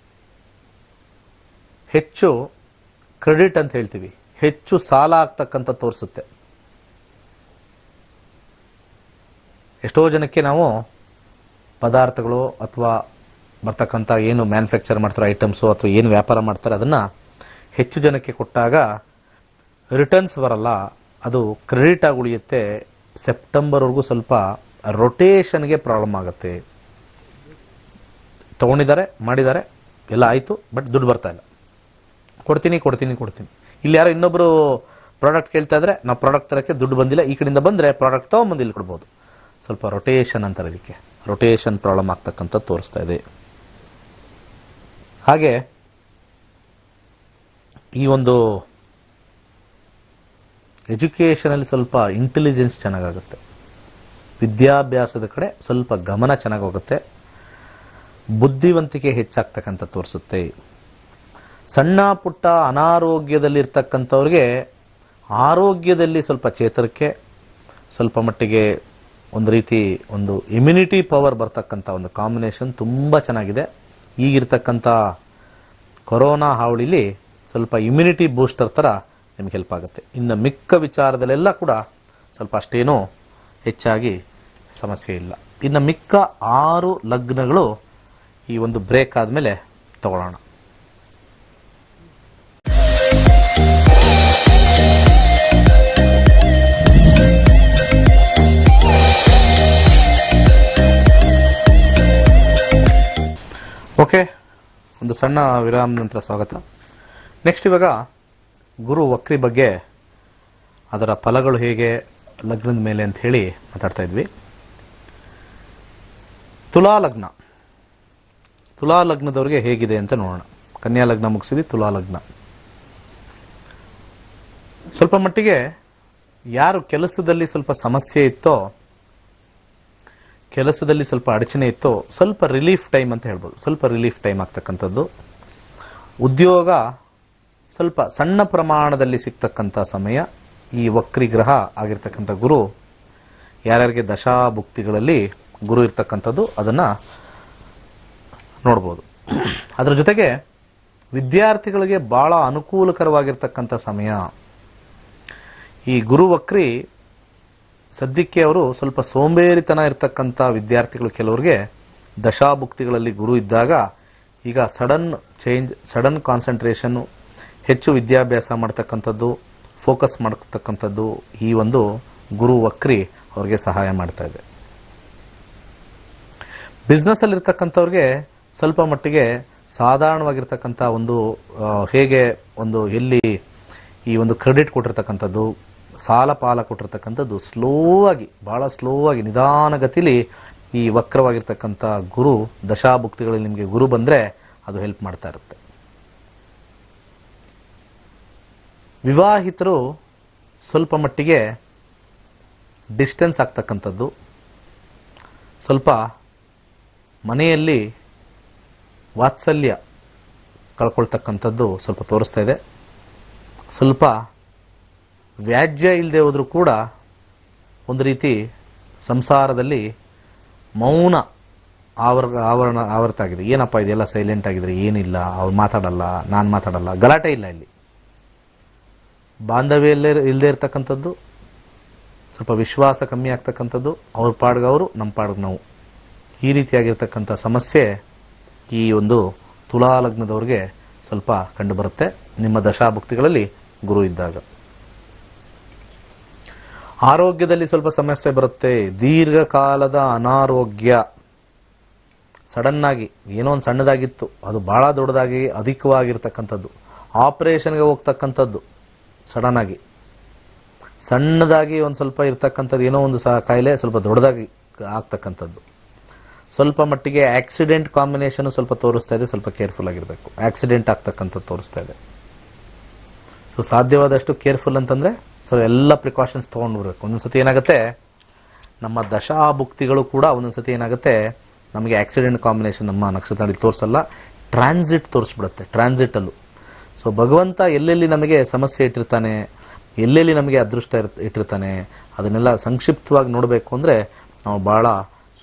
ಹೆಚ್ಚು ಕ್ರೆಡಿಟ್ ಅಂತ ಹೇಳ್ತೀವಿ, ಹೆಚ್ಚು ಸಾಲ ಆಗ್ತಕ್ಕಂಥ ತೋರಿಸುತ್ತೆ. ಎಷ್ಟೋ ಜನಕ್ಕೆ ನಾವು ಪದಾರ್ಥಗಳು ಅಥವಾ ಬರ್ತಕ್ಕಂಥ ಏನು ಮ್ಯಾನುಫ್ಯಾಕ್ಚರ್ ಮಾಡ್ತಾರೆ ಐಟಮ್ಸು ಅಥವಾ ಏನು ವ್ಯಾಪಾರ ಮಾಡ್ತಾರೆ ಅದನ್ನ ಹೆಚ್ಚು ಜನಕ್ಕೆ ಕೊಟ್ಟಾಗ ರಿಟರ್ನ್ಸ್ ಬರಲ್ಲ, ಅದು ಕ್ರೆಡಿಟ್ ಆಗಿ ಉಳಿಯುತ್ತೆ. ಸೆಪ್ಟೆಂಬರ್ವರೆಗೂ ಸ್ವಲ್ಪ ರೊಟೇಷನ್ಗೆ ಪ್ರಾಬ್ಲಮ್ ಆಗುತ್ತೆ. ತಗೊಂಡಿದ್ದಾರೆ, ಮಾಡಿದ್ದಾರೆ, ಎಲ್ಲ ಆಯಿತು, ಬಟ್ ದುಡ್ಡು ಬರ್ತಾ ಇಲ್ಲ. ಕೊಡ್ತೀನಿ. ಇಲ್ಲಿ ಯಾರೋ ಇನ್ನೊಬ್ರು ಪ್ರಾಡಕ್ಟ್ ಕೇಳ್ತಾ ಇದ್ರೆ ನಾವು ಪ್ರಾಡಕ್ಟ್ ತರಕ್ಕೆ ದುಡ್ಡು ಬಂದಿಲ್ಲ, ಈ ಕಡೆಯಿಂದ ಬಂದ್ರೆ ಪ್ರಾಡಕ್ಟ್ ತಗೊಂಬಂದು ಇಲ್ಲಿ ಕೊಡ್ಬೋದು. ಸ್ವಲ್ಪ ರೊಟೇಷನ್ ಅಂತಾರೆ, ಇದಕ್ಕೆ ರೊಟೇಷನ್ ಪ್ರಾಬ್ಲಮ್ ಆಗ್ತಕ್ಕಂಥ ತೋರಿಸ್ತಾ ಇದೆ. ಹಾಗೆ ಈ ಒಂದು ಎಜುಕೇಷನಲ್ಲಿ ಸ್ವಲ್ಪ ಇಂಟೆಲಿಜೆನ್ಸ್ ಚೆನ್ನಾಗಾಗುತ್ತೆ, ವಿದ್ಯಾಭ್ಯಾಸದ ಕಡೆ ಸ್ವಲ್ಪ ಗಮನ ಚೆನ್ನಾಗಿ ಹೋಗುತ್ತೆ, ಬುದ್ಧಿವಂತಿಕೆ ಹೆಚ್ಚಾಗ್ತಕ್ಕಂಥ ತೋರಿಸುತ್ತೆ. ಸಣ್ಣ ಪುಟ್ಟ ಅನಾರೋಗ್ಯದಲ್ಲಿರ್ತಕ್ಕಂಥವ್ರಿಗೆ ಆರೋಗ್ಯದಲ್ಲಿ ಸ್ವಲ್ಪ ಚೇತರಿಕೆ, ಸ್ವಲ್ಪ ಮಟ್ಟಿಗೆ ಒಂದು ರೀತಿ ಒಂದು ಇಮ್ಯುನಿಟಿ ಪವರ್ ಬರ್ತಕ್ಕಂಥ ಒಂದು ಕಾಂಬಿನೇಷನ್ ತುಂಬ ಚೆನ್ನಾಗಿದೆ. ಈಗಿರ್ತಕ್ಕಂಥ ಕೊರೋನಾ ಹಾವಳಿಲಿ ಸ್ವಲ್ಪ ಇಮ್ಯುನಿಟಿ ಬೂಸ್ಟರ್ ಥರ ನಿಮ್ಗೆ ಹೆಲ್ಪ್ ಆಗುತ್ತೆ. ಇನ್ನು ಮಿಕ್ಕ ವಿಚಾರದಲ್ಲೆಲ್ಲ ಕೂಡ ಸ್ವಲ್ಪ ಅಷ್ಟೇನೂ ಹೆಚ್ಚಾಗಿ ಸಮಸ್ಯೆ ಇಲ್ಲ. ಇನ್ನು ಮಿಕ್ಕ 6 ಲಗ್ನಗಳು ಈ ಒಂದು ಬ್ರೇಕ್ ಆದಮೇಲೆ ತಗೊಳ್ಳೋಣ. ಓಕೆ, ಒಂದು ಸಣ್ಣ ವಿರಾಮ ನಂತರ ಸ್ವಾಗತ. ನೆಕ್ಸ್ಟ್ ಇವಾಗ ಗುರು ವಕ್ರಿ ಬಗ್ಗೆ, ಅದರ ಫಲಗಳು ಹೇಗೆ ಲಗ್ನದ ಮೇಲೆ ಅಂತ ಹೇಳಿ ಮಾತಾಡ್ತಾ ಇದ್ವಿ. ತುಲಾ ಲಗ್ನದವ್ರಿಗೆ ಹೇಗಿದೆ ಅಂತ ನೋಡೋಣ. ಕನ್ಯಾ ಲಗ್ನ ಮುಗಿಸಿದ್ವಿ, ತುಲಾ ಲಗ್ನ. ಸ್ವಲ್ಪ ಮಟ್ಟಿಗೆ ಯಾರು ಕೆಲಸದಲ್ಲಿ ಸ್ವಲ್ಪ ಸಮಸ್ಯೆ ಇತ್ತೋ, ಕೆಲಸದಲ್ಲಿ ಸ್ವಲ್ಪ ಅಡಚಣೆ ಇತ್ತೋ, ಸ್ವಲ್ಪ ರಿಲೀಫ್ ಟೈಮ್ ಅಂತ ಹೇಳ್ಬೋದು. ಸ್ವಲ್ಪ ರಿಲೀಫ್ ಟೈಮ್ ಆಗ್ತಕ್ಕಂಥದ್ದು. ಉದ್ಯೋಗ ಸ್ವಲ್ಪ ಸಣ್ಣ ಪ್ರಮಾಣದಲ್ಲಿ ಸಿಗ್ತಕ್ಕಂಥ ಸಮಯ. ಈ ವಕ್ರಿ ಗ್ರಹ ಆಗಿರ್ತಕ್ಕಂಥ ಗುರು ಯಾರ್ಯಾರಿಗೆ ದಶಾಭುಕ್ತಿಗಳಲ್ಲಿ ಗುರು ಇರ್ತಕ್ಕಂಥದ್ದು ಅದನ್ನು ನೋಡ್ಬೋದು. ಅದರ ಜೊತೆಗೆ ವಿದ್ಯಾರ್ಥಿಗಳಿಗೆ ಬಹಳ ಅನುಕೂಲಕರವಾಗಿರ್ತಕ್ಕಂಥ ಸಮಯ. ಈ ಗುರು ವಕ್ರಿ ಸದ್ಯಕ್ಕೆ ಅವರು ಸ್ವಲ್ಪ ಸೋಂಬೇರಿತನ ಇರ್ತಕ್ಕಂಥ ವಿದ್ಯಾರ್ಥಿಗಳು, ಕೆಲವರಿಗೆ ದಶಾಭುಕ್ತಿಗಳಲ್ಲಿ ಗುರು ಇದ್ದಾಗ ಈಗ ಸಡನ್ ಚೇಂಜ್, ಸಡನ್ ಕಾನ್ಸಂಟ್ರೇಷನ್, ಹೆಚ್ಚು ವಿದ್ಯಾಭ್ಯಾಸ ಮಾಡ್ತಕ್ಕಂಥದ್ದು, ಫೋಕಸ್ ಮಾಡ್ತಕ್ಕಂಥದ್ದು ಈ ಒಂದು ಗುರು ವಕ್ರಿ ಅವ್ರಿಗೆ ಸಹಾಯ ಮಾಡ್ತಾ ಇದೆ. ಬಿಸ್ನೆಸ್ ಅಲ್ಲಿ ಇರ್ತಕ್ಕಂಥವ್ರಿಗೆ ಸ್ವಲ್ಪ ಮಟ್ಟಿಗೆ ಸಾಧಾರಣವಾಗಿರ್ತಕ್ಕಂಥ ಒಂದು ಹೇಗೆ ಒಂದು ಎಲ್ಲಿ ಈ ಒಂದು ಕ್ರೆಡಿಟ್ ಕೊಟ್ಟಿರ್ತಕ್ಕಂಥದ್ದು, ಸಾಲ ಪಾಲ ಕೊಟ್ಟಿರ್ತಕ್ಕಂಥದ್ದು ಸ್ಲೋ ಆಗಿ, ಬಹಳ ಸ್ಲೋ ಆಗಿ ನಿಧಾನಗತಿಲಿ ಈ ವಕ್ರವಾಗಿರ್ತಕ್ಕಂಥ ಗುರು ದಶಾಭುಕ್ತಿಗಳಲ್ಲಿ ನಿಮಗೆ ಗುರು ಬಂದ್ರೆ ಅದು ಹೆಲ್ಪ್ ಮಾಡ್ತಾ ಇರುತ್ತೆ. ವಿವಾಹಿತರು ಸ್ವಲ್ಪ ಮಟ್ಟಿಗೆ ಡಿಸ್ಟೆನ್ಸ್ ಆಗ್ತಕ್ಕಂಥದ್ದು, ಸ್ವಲ್ಪ ಮನೆಯಲ್ಲಿ ವಾತ್ಸಲ್ಯ ಕಳ್ಕೊಳ್ತಕ್ಕಂಥದ್ದು ಸ್ವಲ್ಪ ತೋರಿಸ್ತಾ ಇದೆ. ಸ್ವಲ್ಪ ವ್ಯಾಜ್ಯ ಇಲ್ಲದೆ ಹೋದ್ರೂ ಕೂಡ ಒಂದು ರೀತಿ ಸಂಸಾರದಲ್ಲಿ ಮೌನ ಆವರ್ತಾಗಿದೆ. ಏನಪ್ಪ ಇದೆಲ್ಲ ಸೈಲೆಂಟ್ ಆಗಿದ್ರೆ, ಏನಿಲ್ಲ, ಅವ್ರು ಮಾತಾಡಲ್ಲ, ನಾನು ಮಾತಾಡಲ್ಲ, ಗಲಾಟೆ ಇಲ್ಲ. ಇಲ್ಲಿ ಬಾಂಧವ್ಯ ಇಲ್ಲದೆ ಇರ್ತಕ್ಕಂಥದ್ದು, ಸ್ವಲ್ಪ ವಿಶ್ವಾಸ ಕಮ್ಮಿ ಆಗ್ತಕ್ಕಂಥದ್ದು, ಅವ್ರ ಪಾಡ್ಗೆ ಅವರು, ನಮ್ಮ ಪಾಡ್ಗೆ ನಾವು, ಈ ರೀತಿಯಾಗಿರ್ತಕ್ಕಂಥ ಸಮಸ್ಯೆ ಈ ಒಂದು ತುಲಾ ಲಗ್ನದವ್ರಿಗೆ ಸ್ವಲ್ಪ ಕಂಡು ಬರುತ್ತೆ ನಿಮ್ಮ ದಶಾಭುಕ್ತಿಗಳಲ್ಲಿ ಗುರು ಇದ್ದಾಗ. ಆರೋಗ್ಯದಲ್ಲಿ ಸ್ವಲ್ಪ ಸಮಸ್ಯೆ ಬರುತ್ತೆ. ದೀರ್ಘಕಾಲದ ಅನಾರೋಗ್ಯ, ಸಡನ್ ಆಗಿ ಏನೋ ಒಂದು ಸಣ್ಣದಾಗಿತ್ತು ಅದು ಬಹಳ ದೊಡ್ಡದಾಗಿ ಅಧಿಕವಾಗಿರ್ತಕ್ಕಂಥದ್ದು, ಆಪರೇಷನ್ಗೆ ಹೋಗ್ತಕ್ಕಂಥದ್ದು, ಸಡನ್ ಆಗಿ ಸಣ್ಣದಾಗಿ ಒಂದು ಸ್ವಲ್ಪ ಇರ್ತಕ್ಕಂಥದ್ದು ಏನೋ ಒಂದು ಕಾಯಿಲೆ ಸ್ವಲ್ಪ ದೊಡ್ಡದಾಗಿ ಆಗ್ತಕ್ಕಂಥದ್ದು, ಸ್ವಲ್ಪ ಮಟ್ಟಿಗೆ ಆಕ್ಸಿಡೆಂಟ್ ಕಾಂಬಿನೇಷನ್ ಸ್ವಲ್ಪ ತೋರಿಸ್ತಾ ಇದೆ. ಸ್ವಲ್ಪ ಕೇರ್ಫುಲ್ ಆಗಿರಬೇಕು. ಆಕ್ಸಿಡೆಂಟ್ ಆಗ್ತಕ್ಕಂಥದ್ದು ತೋರಿಸ್ತಾ ಇದೆ. ಸೊ ಸಾಧ್ಯವಾದಷ್ಟು ಕೇರ್ಫುಲ್ ಅಂತಂದ್ರೆ ಸೊ ಎಲ್ಲ ಪ್ರಿಕಾಷನ್ಸ್ ತೊಗೊಂಡ್ಬಿಡ್ಬೇಕು. ಒಂದೊಂದ್ಸತಿ ಏನಾಗುತ್ತೆ, ನಮ್ಮ ದಶಾಭುಕ್ತಿಗಳು ಕೂಡ ಒಂದೊಂದ್ಸತಿ ಏನಾಗುತ್ತೆ, ನಮಗೆ ಆಕ್ಸಿಡೆಂಟ್ ಕಾಂಬಿನೇಷನ್ ನಮ್ಮ ನಕ್ಷತ್ರದಲ್ಲಿ ತೋರಿಸಲ್ಲ, ಟ್ರಾನ್ಸಿಟ್ ತೋರಿಸ್ಬಿಡುತ್ತೆ. ಟ್ರಾನ್ಸಿಟಲ್ಲೂ ಸೊ ಭಗವಂತ ಎಲ್ಲೆಲ್ಲಿ ನಮಗೆ ಸಮಸ್ಯೆ ಇಟ್ಟಿರ್ತಾನೆ, ಎಲ್ಲೆಲ್ಲಿ ನಮಗೆ ಅದೃಷ್ಟ ಇಟ್ಟಿರ್ತಾನೆ, ಅದನ್ನೆಲ್ಲ ಸಂಕ್ಷಿಪ್ತವಾಗಿ ನೋಡಬೇಕು ಅಂದರೆ ನಾವು ಬಹಳ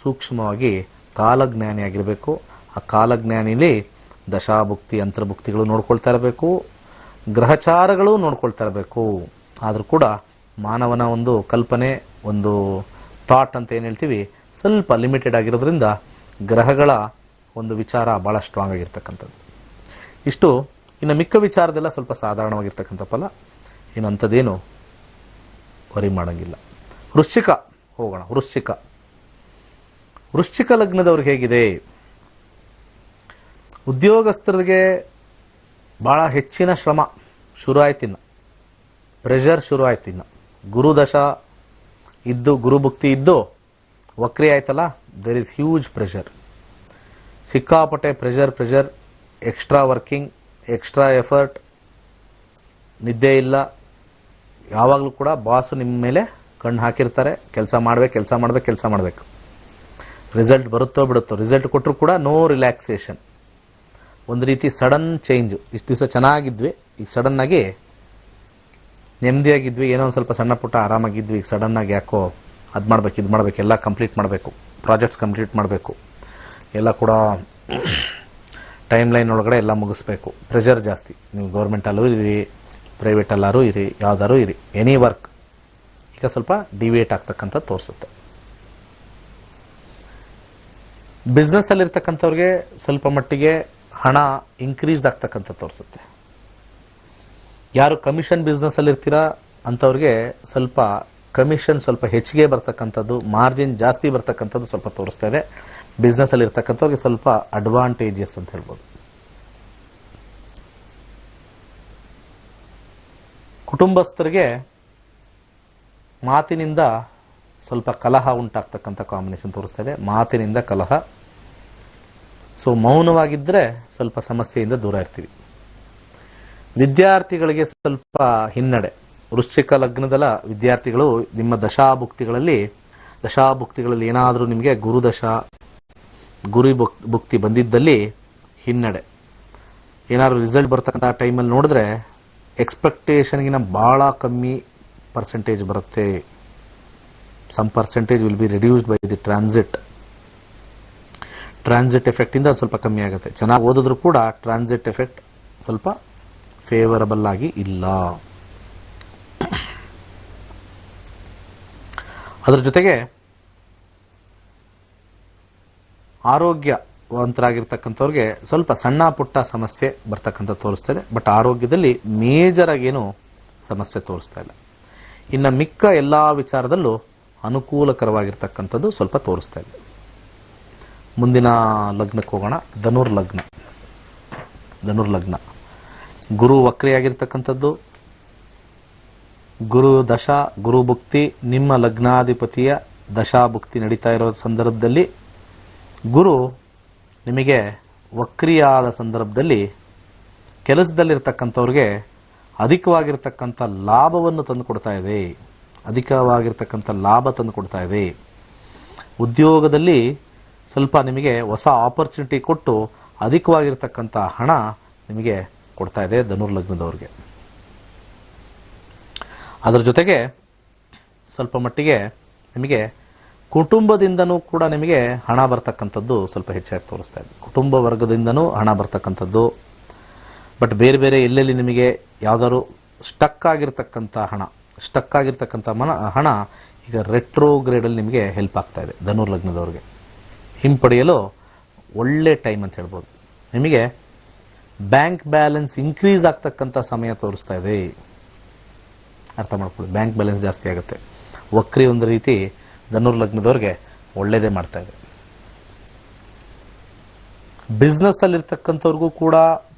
ಸೂಕ್ಷ್ಮವಾಗಿ ಕಾಲಜ್ಞಾನಿಯಾಗಿರಬೇಕು. ಆ ಕಾಲಜ್ಞಾನಿಲಿ ದಶಾಭುಕ್ತಿ ಅಂತರ್ಭುಕ್ತಿಗಳು ನೋಡ್ಕೊಳ್ತಾ ಇರಬೇಕು, ಗ್ರಹಚಾರಗಳು ನೋಡ್ಕೊಳ್ತಾ ಇರಬೇಕು. ಆದರೂ ಕೂಡ ಮಾನವನ ಒಂದು ಕಲ್ಪನೆ, ಒಂದು ಥಾಟ್ ಅಂತ ಏನು ಹೇಳ್ತೀವಿ, ಸ್ವಲ್ಪ ಲಿಮಿಟೆಡ್ ಆಗಿರೋದ್ರಿಂದ ಗ್ರಹಗಳ ಒಂದು ವಿಚಾರ ಭಾಳ ಸ್ಟ್ರಾಂಗ್ ಆಗಿರ್ತಕ್ಕಂಥದ್ದು. ಇಷ್ಟು. ಇನ್ನು ಮಿಕ್ಕ ವಿಚಾರದೆಲ್ಲ ಸ್ವಲ್ಪ ಸಾಧಾರಣವಾಗಿರ್ತಕ್ಕಂಥ ಫಲ, ಇನ್ನು ಅಂಥದ್ದೇನು ವರಿ ಮಾಡೋಂಗಿಲ್ಲ. ವೃಶ್ಚಿಕ ಹೋಗೋಣ. ವೃಶ್ಚಿಕ ಲಗ್ನದವ್ರಿಗೆ ಹೇಗಿದೆ? ಉದ್ಯೋಗಸ್ಥರಿಗೆ ಬಹಳ ಹೆಚ್ಚಿನ ಶ್ರಮ ಶುರು ಆಯ್ತಿನ್ನ, ಪ್ರೆಷರ್ ಶುರು ಆಯ್ತಿನ್ನ. ಗುರುದಶ ಇದ್ದು, ಗುರುಭುಕ್ತಿ ಇದ್ದು ವಕ್ರಿ ಆಯ್ತಲ್ಲ, ದೇರ್ ಇಸ್ ಹ್ಯೂಜ್ ಪ್ರೆಷರ್, ಸಿಕ್ಕಾಪಟ್ಟೆ pressure, extra working, extra effort, ನಿದ್ದೆ ಇಲ್ಲ. ಯಾವಾಗಲೂ ಕೂಡ ಬಾಸು ನಿಮ್ಮ ಮೇಲೆ ಕಣ್ಣು ಹಾಕಿರ್ತಾರೆ, ಕೆಲಸ ಮಾಡಬೇಕು. ರಿಸಲ್ಟ್ ಬರುತ್ತೋ ಬಿಡುತ್ತೋ, ರಿಸಲ್ಟ್ ಕೊಟ್ಟರು ಕೂಡ ನೋ ರಿಲ್ಯಾಕ್ಸೇಷನ್. ಒಂದು ರೀತಿ ಸಡನ್ ಚೇಂಜು. ಇಷ್ಟು ದಿವಸ ಚೆನ್ನಾಗಿದ್ವಿ, ಈಗ ಸಡನ್ ಆಗಿ ನೆಮ್ಮದಿಯಾಗಿದ್ವಿ, ಏನೋ ಒಂದು ಸ್ವಲ್ಪ ಸಣ್ಣ ಪುಟ್ಟ ಆರಾಮಾಗಿದ್ವಿ, ಈಗ ಸಡನ್ ಆಗಿ ಯಾಕೋ ಅದು ಮಾಡಬೇಕು, ಇದು ಮಾಡಬೇಕು, ಎಲ್ಲ ಕಂಪ್ಲೀಟ್ ಮಾಡಬೇಕು, ಪ್ರಾಜೆಕ್ಟ್ಸ್ ಕಂಪ್ಲೀಟ್ ಮಾಡಬೇಕು, ಎಲ್ಲ ಕೂಡ ಟೈಮ್ ಲೈನ್ ಒಳಗಡೆ ಎಲ್ಲ ಮುಗಿಸ್ಬೇಕು. ಪ್ರೆಷರ್ ಜಾಸ್ತಿ. ನೀವು ಗೌರ್ಮೆಂಟಲ್ಲೂ ಇರಿ, ಪ್ರೈವೇಟಲ್ಲಾರು ಇರಿ, ಯಾವ್ದಾರು ಇರಿ, ಎನಿ ವರ್ಕ್ ಈಗ ಸ್ವಲ್ಪ ಡಿವಿಯೇಟ್ ಆಗ್ತಕ್ಕಂಥ ತೋರಿಸುತ್ತೆ. ಬಿಸ್ನೆಸ್ ಅಲ್ಲಿ ಇರ್ತಕ್ಕಂಥವ್ರಿಗೆ ಸ್ವಲ್ಪ ಮಟ್ಟಿಗೆ ಹಣ ಇನ್ಕ್ರೀಸ್ ಆಗ್ತಕ್ಕಂಥ ತೋರಿಸುತ್ತೆ. ಯಾರು ಕಮಿಷನ್ ಬಿಸ್ನೆಸ್ ಅಲ್ಲಿ ಇರ್ತೀರಾ ಅಂತವ್ರಿಗೆ ಸ್ವಲ್ಪ ಕಮಿಷನ್ ಸ್ವಲ್ಪ ಹೆಚ್ಚಿಗೆ ಬರ್ತಕ್ಕಂಥದ್ದು, ಮಾರ್ಜಿನ್ ಜಾಸ್ತಿ ಬರ್ತಕ್ಕಂಥದ್ದು ಸ್ವಲ್ಪ ತೋರಿಸ್ತಾ ಇದೆ. ಬಿಸ್ನೆಸ್ ಅಲ್ಲಿ ಇರ್ತಕ್ಕಂಥವ್ರಿಗೆ ಸ್ವಲ್ಪ ಅಡ್ವಾಂಟೇಜಸ್ ಅಂತ ಹೇಳ್ಬೋದು. ಕುಟುಂಬಸ್ಥರಿಗೆ ಮಾತಿನಿಂದ ಸ್ವಲ್ಪ ಕಲಹ ಉಂಟಾಗ್ತಕ್ಕಂಥ ಕಾಂಬಿನೇಷನ್ ತೋರಿಸ್ತಾ ಇದೆ. ಮಾತಿನಿಂದ ಕಲಹ. ಸೊ ಮೌನವಾಗಿದ್ದರೆ ಸ್ವಲ್ಪ ಸಮಸ್ಯೆಯಿಂದ ದೂರ ಇರ್ತೀವಿ. ವಿದ್ಯಾರ್ಥಿಗಳಿಗೆ ಸ್ವಲ್ಪ ಹಿನ್ನಡೆ. ವೃಶ್ಚಿಕ ಲಗ್ನದ ವಿದ್ಯಾರ್ಥಿಗಳು ನಿಮ್ಮ ದಶಾಭುಕ್ತಿಗಳಲ್ಲಿ ಏನಾದರೂ ನಿಮಗೆ ಗುರು ಭುಕ್ತಿ ಬಂದಿದ್ದಲ್ಲಿ ಹಿನ್ನಡೆ. ಏನಾದ್ರು ರಿಸಲ್ಟ್ ಬರ್ತಕ್ಕಂಥ ಟೈಮಲ್ಲಿ ನೋಡಿದ್ರೆ ಎಕ್ಸ್ಪೆಕ್ಟೇಷನ್ಗಿನ ಬಹಳ ಕಮ್ಮಿ ಪರ್ಸೆಂಟೇಜ್ ಬರುತ್ತೆ. Some percentage will be reduced by the transit effect ಇಂದ ಸ್ವಲ್ಪ ಕಮ್ಮಿ ಆಗುತ್ತೆ. ಚೆನ್ನಾಗಿ ಓದಿದ್ರು ಕೂಡ ಟ್ರಾನ್ಸಿಟ್ ಎಫೆಕ್ಟ್ ಸ್ವಲ್ಪ ಫೇವರಬಲ್ ಆಗಿ ಇಲ್ಲ. ಅದರ ಜೊತೆಗೆ ಆರೋಗ್ಯವಂತರಾಗಿರ್ತಕ್ಕಂಥವ್ರಿಗೆ ಸ್ವಲ್ಪ ಸಣ್ಣ ಪುಟ್ಟ ಸಮಸ್ಯೆ ಬರ್ತಕ್ಕಂಥ ತೋರಿಸ್ತಾ ಇದೆ. ಬಟ್ ಆರೋಗ್ಯದಲ್ಲಿ ಮೇಜರ್ ಆಗೇನು ಸಮಸ್ಯೆ ತೋರಿಸ್ತಾ ಇಲ್ಲ. ಇನ್ನು ಮಿಕ್ಕ ಎಲ್ಲಾ ವಿಚಾರದಲ್ಲೂ ಅನುಕೂಲಕರವಾಗಿರ್ತಕ್ಕಂಥದ್ದು ಸ್ವಲ್ಪ ತೋರಿಸ್ತಾ ಇದೆ. ಮುಂದಿನ ಲಗ್ನಕ್ಕೆ ಹೋಗೋಣ. ಧನುರ್ಲಗ್ನ. ಗುರು ವಕ್ರಿಯಾಗಿರ್ತಕ್ಕಂಥದ್ದು, ಗುರು ದಶಾ, ಗುರು ಭುಕ್ತಿ, ನಿಮ್ಮ ಲಗ್ನಾಧಿಪತಿಯ ದಶಾಭುಕ್ತಿ ನಡೀತಾ ಇರೋ ಸಂದರ್ಭದಲ್ಲಿ ಗುರು ನಿಮಗೆ ವಕ್ರಿಯಾದ ಸಂದರ್ಭದಲ್ಲಿ ಕೆಲಸದಲ್ಲಿರ್ತಕ್ಕಂಥವ್ರಿಗೆ ಅಧಿಕವಾಗಿರ್ತಕ್ಕಂಥ ಲಾಭವನ್ನು ತಂದು ಕೊಡ್ತಾ ಇದೆ. ಉದ್ಯೋಗದಲ್ಲಿ ಸ್ವಲ್ಪ ನಿಮಗೆ ಹೊಸ ಆಪರ್ಚುನಿಟಿ ಕೊಟ್ಟು ಅಧಿಕವಾಗಿರ್ತಕ್ಕಂಥ ಹಣ ನಿಮಗೆ ಕೊಡ್ತಾ ಇದೆ ಧನುರ್ಲಗ್ನದವ್ರಿಗೆ. ಅದರ ಜೊತೆಗೆ ಸ್ವಲ್ಪ ಮಟ್ಟಿಗೆ ನಿಮಗೆ ಕುಟುಂಬದಿಂದನೂ ಕೂಡ ನಿಮಗೆ ಹಣ ಬರ್ತಕ್ಕಂಥದ್ದು ಸ್ವಲ್ಪ ಹೆಚ್ಚಾಗಿ ತೋರಿಸ್ತಾ ಇದೆ. ಕುಟುಂಬ ವರ್ಗದಿಂದನೂ ಹಣ ಬರ್ತಕ್ಕಂಥದ್ದು. ಬಟ್ ಬೇರೆ ಎಲ್ಲೆಲ್ಲಿ ನಿಮಗೆ ಯಾವ್ದಾದ್ರು ಸ್ಟಕ್ ಆಗಿರ್ತಕ್ಕಂಥ ಹಣ ಈಗ ರೆಟ್ರೋಗ್ರೇಡ್ ಅಲ್ಲಿ ನಿಮಗೆ ಹೆಲ್ಪ್ ಆಗ್ತಾ ಇದೆ. ಧನುರ್ಲಗ್ನದವ್ರಿಗೆ ಹಿಂಪಡೆಯಲು ಒಳ್ಳೆ ಟೈಮ್ ಅಂತ ಹೇಳ್ಬೋದು. ನಿಮಗೆ ಬ್ಯಾಂಕ್ ಬ್ಯಾಲೆನ್ಸ್ ಇನ್ಕ್ರೀಸ್ ಆಗ್ತಕ್ಕಂಥ ಸಮಯ ತೋರಿಸ್ತಾ ಇದೆ. ಅರ್ಥ ಮಾಡ್ಕೊಳ್ಳಿ, ಬ್ಯಾಂಕ್ ಬ್ಯಾಲೆನ್ಸ್ ಜಾಸ್ತಿ ಆಗುತ್ತೆ. ವಕ್ರಿ ಒಂದು ರೀತಿ ಧನುರ್ಲಗ್ನದವ್ರಿಗೆ ಒಳ್ಳೇದೇ ಮಾಡ್ತಾ ಇದೆ. ಬಿಸ್ನೆಸ್ ಅಲ್ಲಿ ಇರ್ತಕ್ಕಂಥವ್ರಿಗೂ ಕೂಡ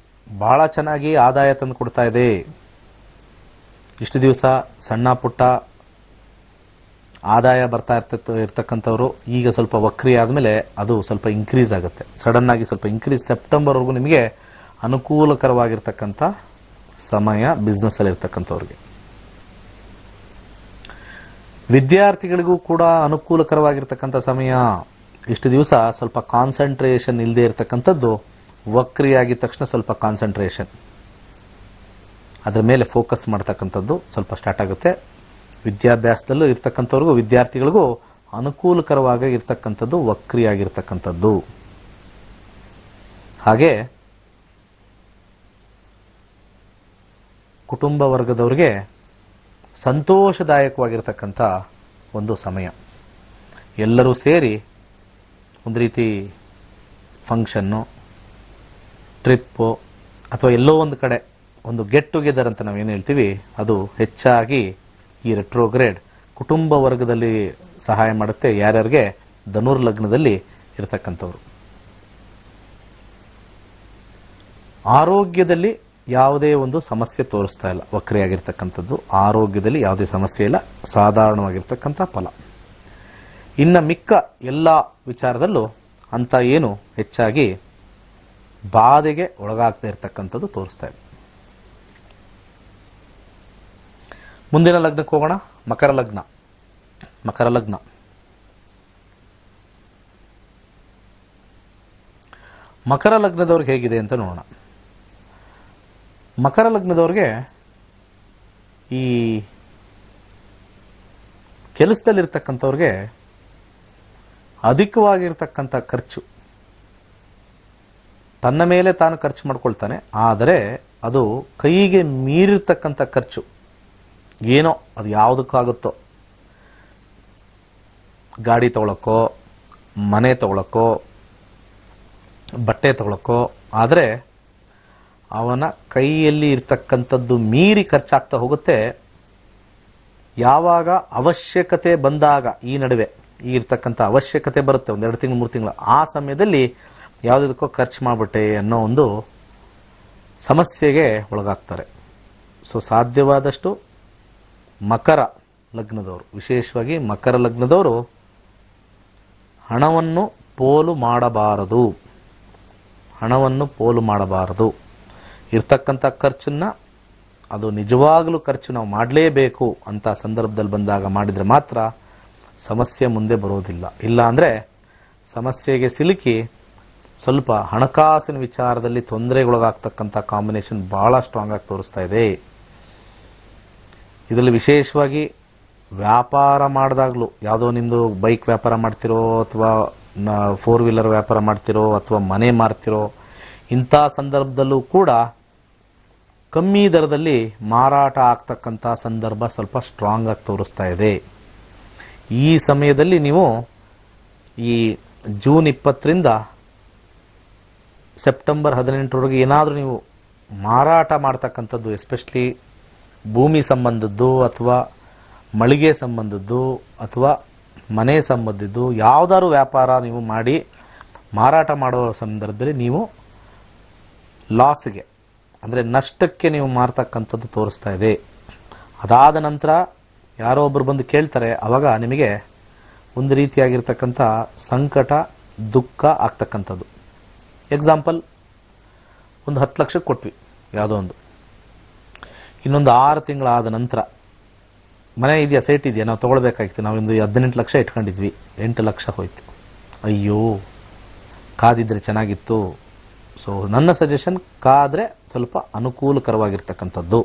ಬಹಳ ಚೆನ್ನಾಗಿ ಆದಾಯ ತಂದು ಕೊಡ್ತಾ ಇದೆ. ಇಷ್ಟು ದಿವಸ ಸಣ್ಣ ಪುಟ್ಟ ಆದಾಯ ಬರ್ತಾ ಇರ್ತಕ್ಕಂಥವ್ರು ಈಗ ಸ್ವಲ್ಪ ವಕ್ರಿ ಆದ್ಮೇಲೆ ಅದು ಸ್ವಲ್ಪ ಇನ್ಕ್ರೀಸ್ ಆಗುತ್ತೆ. ಸಡನ್ ಆಗಿ ಸ್ವಲ್ಪ ಇನ್ಕ್ರೀಸ್. ಸೆಪ್ಟೆಂಬರ್ ವರೆಗೂ ನಿಮಗೆ ಅನುಕೂಲಕರವಾಗಿರ್ತಕ್ಕಂಥ ಸಮಯ ಬಿಸ್ನೆಸ್ ಅಲ್ಲಿ ಇರ್ತಕ್ಕಂಥವ್ರಿಗೆ. ವಿದ್ಯಾರ್ಥಿಗಳಿಗೂ ಕೂಡ ಅನುಕೂಲಕರವಾಗಿರ್ತಕ್ಕಂಥ ಸಮಯ. ಇಷ್ಟು ದಿವಸ ಸ್ವಲ್ಪ ಕಾನ್ಸಂಟ್ರೇಷನ್ ಇಲ್ಲದೆ ಇರತಕ್ಕಂಥದ್ದು ವಕ್ರಿ ಆಗಿದ ತಕ್ಷಣ ಸ್ವಲ್ಪ ಕಾನ್ಸಂಟ್ರೇಷನ್, ಅದರ ಮೇಲೆ ಫೋಕಸ್ ಮಾಡ್ತಕ್ಕಂಥದ್ದು ಸ್ವಲ್ಪ ಸ್ಟಾರ್ಟ್ ಆಗುತ್ತೆ. ವಿದ್ಯಾಭ್ಯಾಸದಲ್ಲೂ ಇರ್ತಕ್ಕಂಥವ್ರಿಗೂ ವಿದ್ಯಾರ್ಥಿಗಳಿಗೂ ಅನುಕೂಲಕರವಾಗಿ ಇರ್ತಕ್ಕಂಥದ್ದು ವಕ್ರಿ ಆಗಿರ್ತಕ್ಕಂಥದ್ದು. ಹಾಗೆ ಕುಟುಂಬ ವರ್ಗದವರಿಗೆ ಸಂತೋಷದಾಯಕವಾಗಿರ್ತಕ್ಕಂಥ ಒಂದು ಸಮಯ. ಎಲ್ಲರೂ ಸೇರಿ ಒಂದು ರೀತಿ ಫಂಕ್ಷನ್ನು, ಟ್ರಿಪ್ಪು ಅಥವಾ ಎಲ್ಲೋ ಒಂದು ಕಡೆ ಒಂದು ಗೆಟ್ ಟುಗೆದರ್ ಅಂತ ನಾವೇನು ಹೇಳ್ತೀವಿ, ಅದು ಹೆಚ್ಚಾಗಿ ಈ ರೆಟ್ರೋಗ್ರೇಡ್ ಕುಟುಂಬ ವರ್ಗದಲ್ಲಿ ಸಹಾಯ ಮಾಡುತ್ತೆ. ಯಾರ್ಯಾರಿಗೆ ಧನುರ್ಲಗ್ನದಲ್ಲಿ ಇರತಕ್ಕಂಥವ್ರು. ಆರೋಗ್ಯದಲ್ಲಿ ಯಾವುದೇ ಒಂದು ಸಮಸ್ಯೆ ತೋರಿಸ್ತಾ ಇಲ್ಲ. ವಕ್ರಿಯಾಗಿರ್ತಕ್ಕಂಥದ್ದು ಆರೋಗ್ಯದಲ್ಲಿ ಯಾವುದೇ ಸಮಸ್ಯೆ ಇಲ್ಲ, ಸಾಧಾರಣವಾಗಿರ್ತಕ್ಕಂಥ ಫಲ. ಇನ್ನು ಮಿಕ್ಕ ಎಲ್ಲ ವಿಚಾರದಲ್ಲೂ ಅಂತ ಏನು ಹೆಚ್ಚಾಗಿ ಬಾಧೆಗೆ ಒಳಗಾಗ್ತಾ ಇರತಕ್ಕಂಥದ್ದು ತೋರಿಸ್ತಾ ಇದೆ. ಮುಂದಿನ ಲಗ್ನಕ್ಕೆ ಹೋಗೋಣ. ಮಕರ ಲಗ್ನ. ಮಕರ ಲಗ್ನ ಮಕರ ಲಗ್ನದವ್ರಿಗೆ ಹೇಗಿದೆ ಅಂತ ನೋಡೋಣ. ಮಕರ ಲಗ್ನದವ್ರಿಗೆ ಈ ಕೆಲಸದಲ್ಲಿರ್ತಕ್ಕಂಥವ್ರಿಗೆ ಅಧಿಕವಾಗಿರ್ತಕ್ಕಂಥ ಖರ್ಚು, ತನ್ನ ಮೇಲೆ ತಾನು ಖರ್ಚು ಮಾಡ್ಕೊಳ್ತಾನೆ, ಆದರೆ ಅದು ಕೈಗೆ ಮೀರಿರ್ತಕ್ಕಂಥ ಖರ್ಚು. ಏನೋ ಅದು ಯಾವುದಕ್ಕಾಗುತ್ತೋ, ಗಾಡಿ ತಗೊಳಕ್ಕೋ, ಮನೆ ತಗೊಳಕ್ಕೋ, ಬಟ್ಟೆ ತಗೊಳಕ್ಕೋ, ಆದರೆ ಅವನ ಕೈಯಲ್ಲಿ ಇರ್ತಕ್ಕಂಥದ್ದು ಮೀರಿ ಖರ್ಚಾಗ್ತಾ ಹೋಗುತ್ತೆ. ಯಾವಾಗ ಅವಶ್ಯಕತೆ ಬಂದಾಗ, ಈ ನಡುವೆ ಈ ಇರ್ತಕ್ಕಂಥ ಅವಶ್ಯಕತೆ ಬರುತ್ತೆ, 1-2 ತಿಂಗಳು 3 ತಿಂಗಳು, ಆ ಸಮಯದಲ್ಲಿ ಯಾವುದಕ್ಕೋ ಖರ್ಚು ಮಾಡಿಬಿಟ್ಟೆ ಅನ್ನೋ ಒಂದು ಸಮಸ್ಯೆಗೆ ಒಳಗಾಗ್ತಾರೆ. ಸೊ ಸಾಧ್ಯವಾದಷ್ಟು ಮಕರ ಲಗ್ನದವರು, ವಿಶೇಷವಾಗಿ ಮಕರ ಲಗ್ನದವರು ಹಣವನ್ನು ಪೋಲು ಮಾಡಬಾರದು. ಹಣವನ್ನು ಪೋಲು ಮಾಡಬಾರದು. ಇರ್ತಕ್ಕಂಥ ಖರ್ಚನ್ನ, ಅದು ನಿಜವಾಗಲೂ ಖರ್ಚು ನಾವು ಮಾಡಲೇಬೇಕು ಅಂತ ಸಂದರ್ಭದಲ್ಲಿ ಬಂದಾಗ ಮಾಡಿದರೆ ಮಾತ್ರ ಸಮಸ್ಯೆ ಮುಂದೆ ಬರೋದಿಲ್ಲ. ಇಲ್ಲ ಅಂದರೆ ಸಮಸ್ಯೆಗೆ ಸಿಲುಕಿ ಸ್ವಲ್ಪ ಹಣಕಾಸಿನ ವಿಚಾರದಲ್ಲಿ ತೊಂದರೆಗೊಳಗಾಗ್ತಕ್ಕಂಥ ಕಾಂಬಿನೇಷನ್ ಬಹಳ ಸ್ಟ್ರಾಂಗ್ ಆಗಿ ತೋರಿಸ್ತಾ ಇದೆ. ಇದರಲ್ಲಿ ವಿಶೇಷವಾಗಿ ವ್ಯಾಪಾರ ಮಾಡಿದಾಗಲೂ, ಯಾವುದೋ ನಿಮ್ಮದು ಬೈಕ್ ವ್ಯಾಪಾರ ಮಾಡ್ತಿರೋ, ಅಥವಾ 4 ವೀಲರ್ ವ್ಯಾಪಾರ ಮಾಡ್ತಿರೋ, ಅಥವಾ ಮನೆ ಮಾರ್ತಿರೋ, ಇಂಥ ಸಂದರ್ಭದಲ್ಲೂ ಕೂಡ ಕಮ್ಮಿ ದರದಲ್ಲಿ ಮಾರಾಟ ಆಗ್ತಕ್ಕಂಥ ಸಂದರ್ಭ ಸ್ವಲ್ಪ ಸ್ಟ್ರಾಂಗ್ ಆಗಿ ತೋರಿಸ್ತಾ ಇದೆ. ಈ ಸಮಯದಲ್ಲಿ ನೀವು ಈ ಜೂನ್ 20ರಿಂದ ಸೆಪ್ಟೆಂಬರ್ 18ರವರೆಗೆ ಏನಾದರೂ ನೀವು ಮಾರಾಟ ಮಾಡ್ತಕ್ಕಂಥದ್ದು, ಎಸ್ಪೆಷಲಿ ಭೂಮಿ ಸಂಬಂಧದ್ದು ಅಥವಾ ಮಳಿಗೆ ಸಂಬಂಧದ್ದು ಅಥವಾ ಮನೆ ಸಂಬಂಧಿದ್ದು ಯಾವುದಾದ್ರು ವ್ಯಾಪಾರ ನೀವು ಮಾಡಿ ಮಾರಾಟ ಮಾಡೋ ಸಂದರ್ಭದಲ್ಲಿ ನೀವು ಲಾಸ್ಗೆ, ಅಂದರೆ ನಷ್ಟಕ್ಕೆ ನೀವು ಮಾರ್ತಕ್ಕಂಥದ್ದು ತೋರಿಸ್ತಾ ಇದೆ. ಅದಾದ ನಂತರ ಯಾರೋ ಒಬ್ಬರು ಬಂದು ಕೇಳ್ತಾರೆ, ಆವಾಗ ನಿಮಗೆ ಒಂದು ರೀತಿಯಾಗಿರ್ತಕ್ಕಂಥ ಸಂಕಟ, ದುಃಖ ಆಗ್ತಕ್ಕಂಥದ್ದು. ಎಕ್ಸಾಂಪಲ್, ಒಂದು 10 ಲಕ್ಷಕ್ಕೆ ಕೊಟ್ವಿ ಯಾವುದೋ ಒಂದು, ಇನ್ನೊಂದು 6 ತಿಂಗಳಾದ ನಂತರ ಮನೆ ಇದೆಯಾ, ಸೈಟ್ ಇದೆಯಾ, ನಾವು ತೊಗೊಳ್ಬೇಕಾಗಿತ್ತು, ನಾವೊಂದು 18 ಲಕ್ಷ ಇಟ್ಕೊಂಡಿದ್ವಿ, 8 ಲಕ್ಷ ಹೋಯ್ತು, ಅಯ್ಯೋ ಕಾದಿದ್ರೆ ಚೆನ್ನಾಗಿತ್ತು. ಸೊ ನನ್ನ ಸಜೆಷನ್, ಕಾದ್ರೆ ಸ್ವಲ್ಪ ಅನುಕೂಲಕರವಾಗಿರ್ತಕ್ಕಂಥದ್ದು.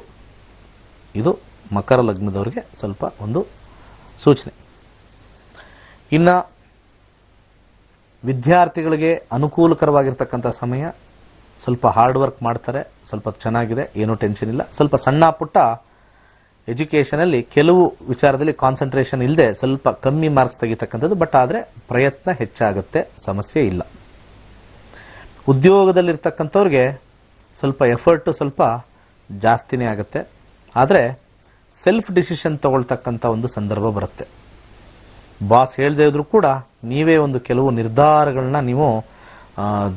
ಇದು ಮಕರ ಲಗ್ನದವರಿಗೆ ಸ್ವಲ್ಪ ಒಂದು ಸೂಚನೆ. ಇನ್ನು ವಿದ್ಯಾರ್ಥಿಗಳಿಗೆ ಅನುಕೂಲಕರವಾಗಿರ್ತಕ್ಕಂಥ ಸಮಯ, ಸ್ವಲ್ಪ ಹಾರ್ಡ್ ವರ್ಕ್ ಮಾಡ್ತಾರೆ, ಸ್ವಲ್ಪ ಚೆನ್ನಾಗಿದೆ, ಏನೂ ಟೆನ್ಷನ್ ಇಲ್ಲ. ಸ್ವಲ್ಪ ಸಣ್ಣ ಪುಟ್ಟ ಎಜುಕೇಷನಲ್ಲಿ ಕೆಲವು ವಿಚಾರದಲ್ಲಿ ಕಾನ್ಸಂಟ್ರೇಷನ್ ಇಲ್ಲದೆ ಸ್ವಲ್ಪ ಕಮ್ಮಿ ಮಾರ್ಕ್ಸ್ ತೆಗಿತಕ್ಕಂಥದ್ದು, ಬಟ್ ಆದರೆ ಪ್ರಯತ್ನ ಹೆಚ್ಚಾಗುತ್ತೆ, ಸಮಸ್ಯೆ ಇಲ್ಲ. ಉದ್ಯೋಗದಲ್ಲಿರ್ತಕ್ಕಂಥವ್ರಿಗೆ ಸ್ವಲ್ಪ ಎಫರ್ಟು ಸ್ವಲ್ಪ ಜಾಸ್ತಿನೇ ಆಗುತ್ತೆ, ಆದರೆ ಸೆಲ್ಫ್ ಡಿಸಿಷನ್ ತಗೊಳ್ತಕ್ಕಂಥ ಒಂದು ಸಂದರ್ಭ ಬರುತ್ತೆ. ಬಾಸ್ ಹೇಳದೇ ಇದ್ರೂ ಕೂಡ ನೀವೇ ಒಂದು ಕೆಲವು ನಿರ್ಧಾರಗಳನ್ನ ನೀವು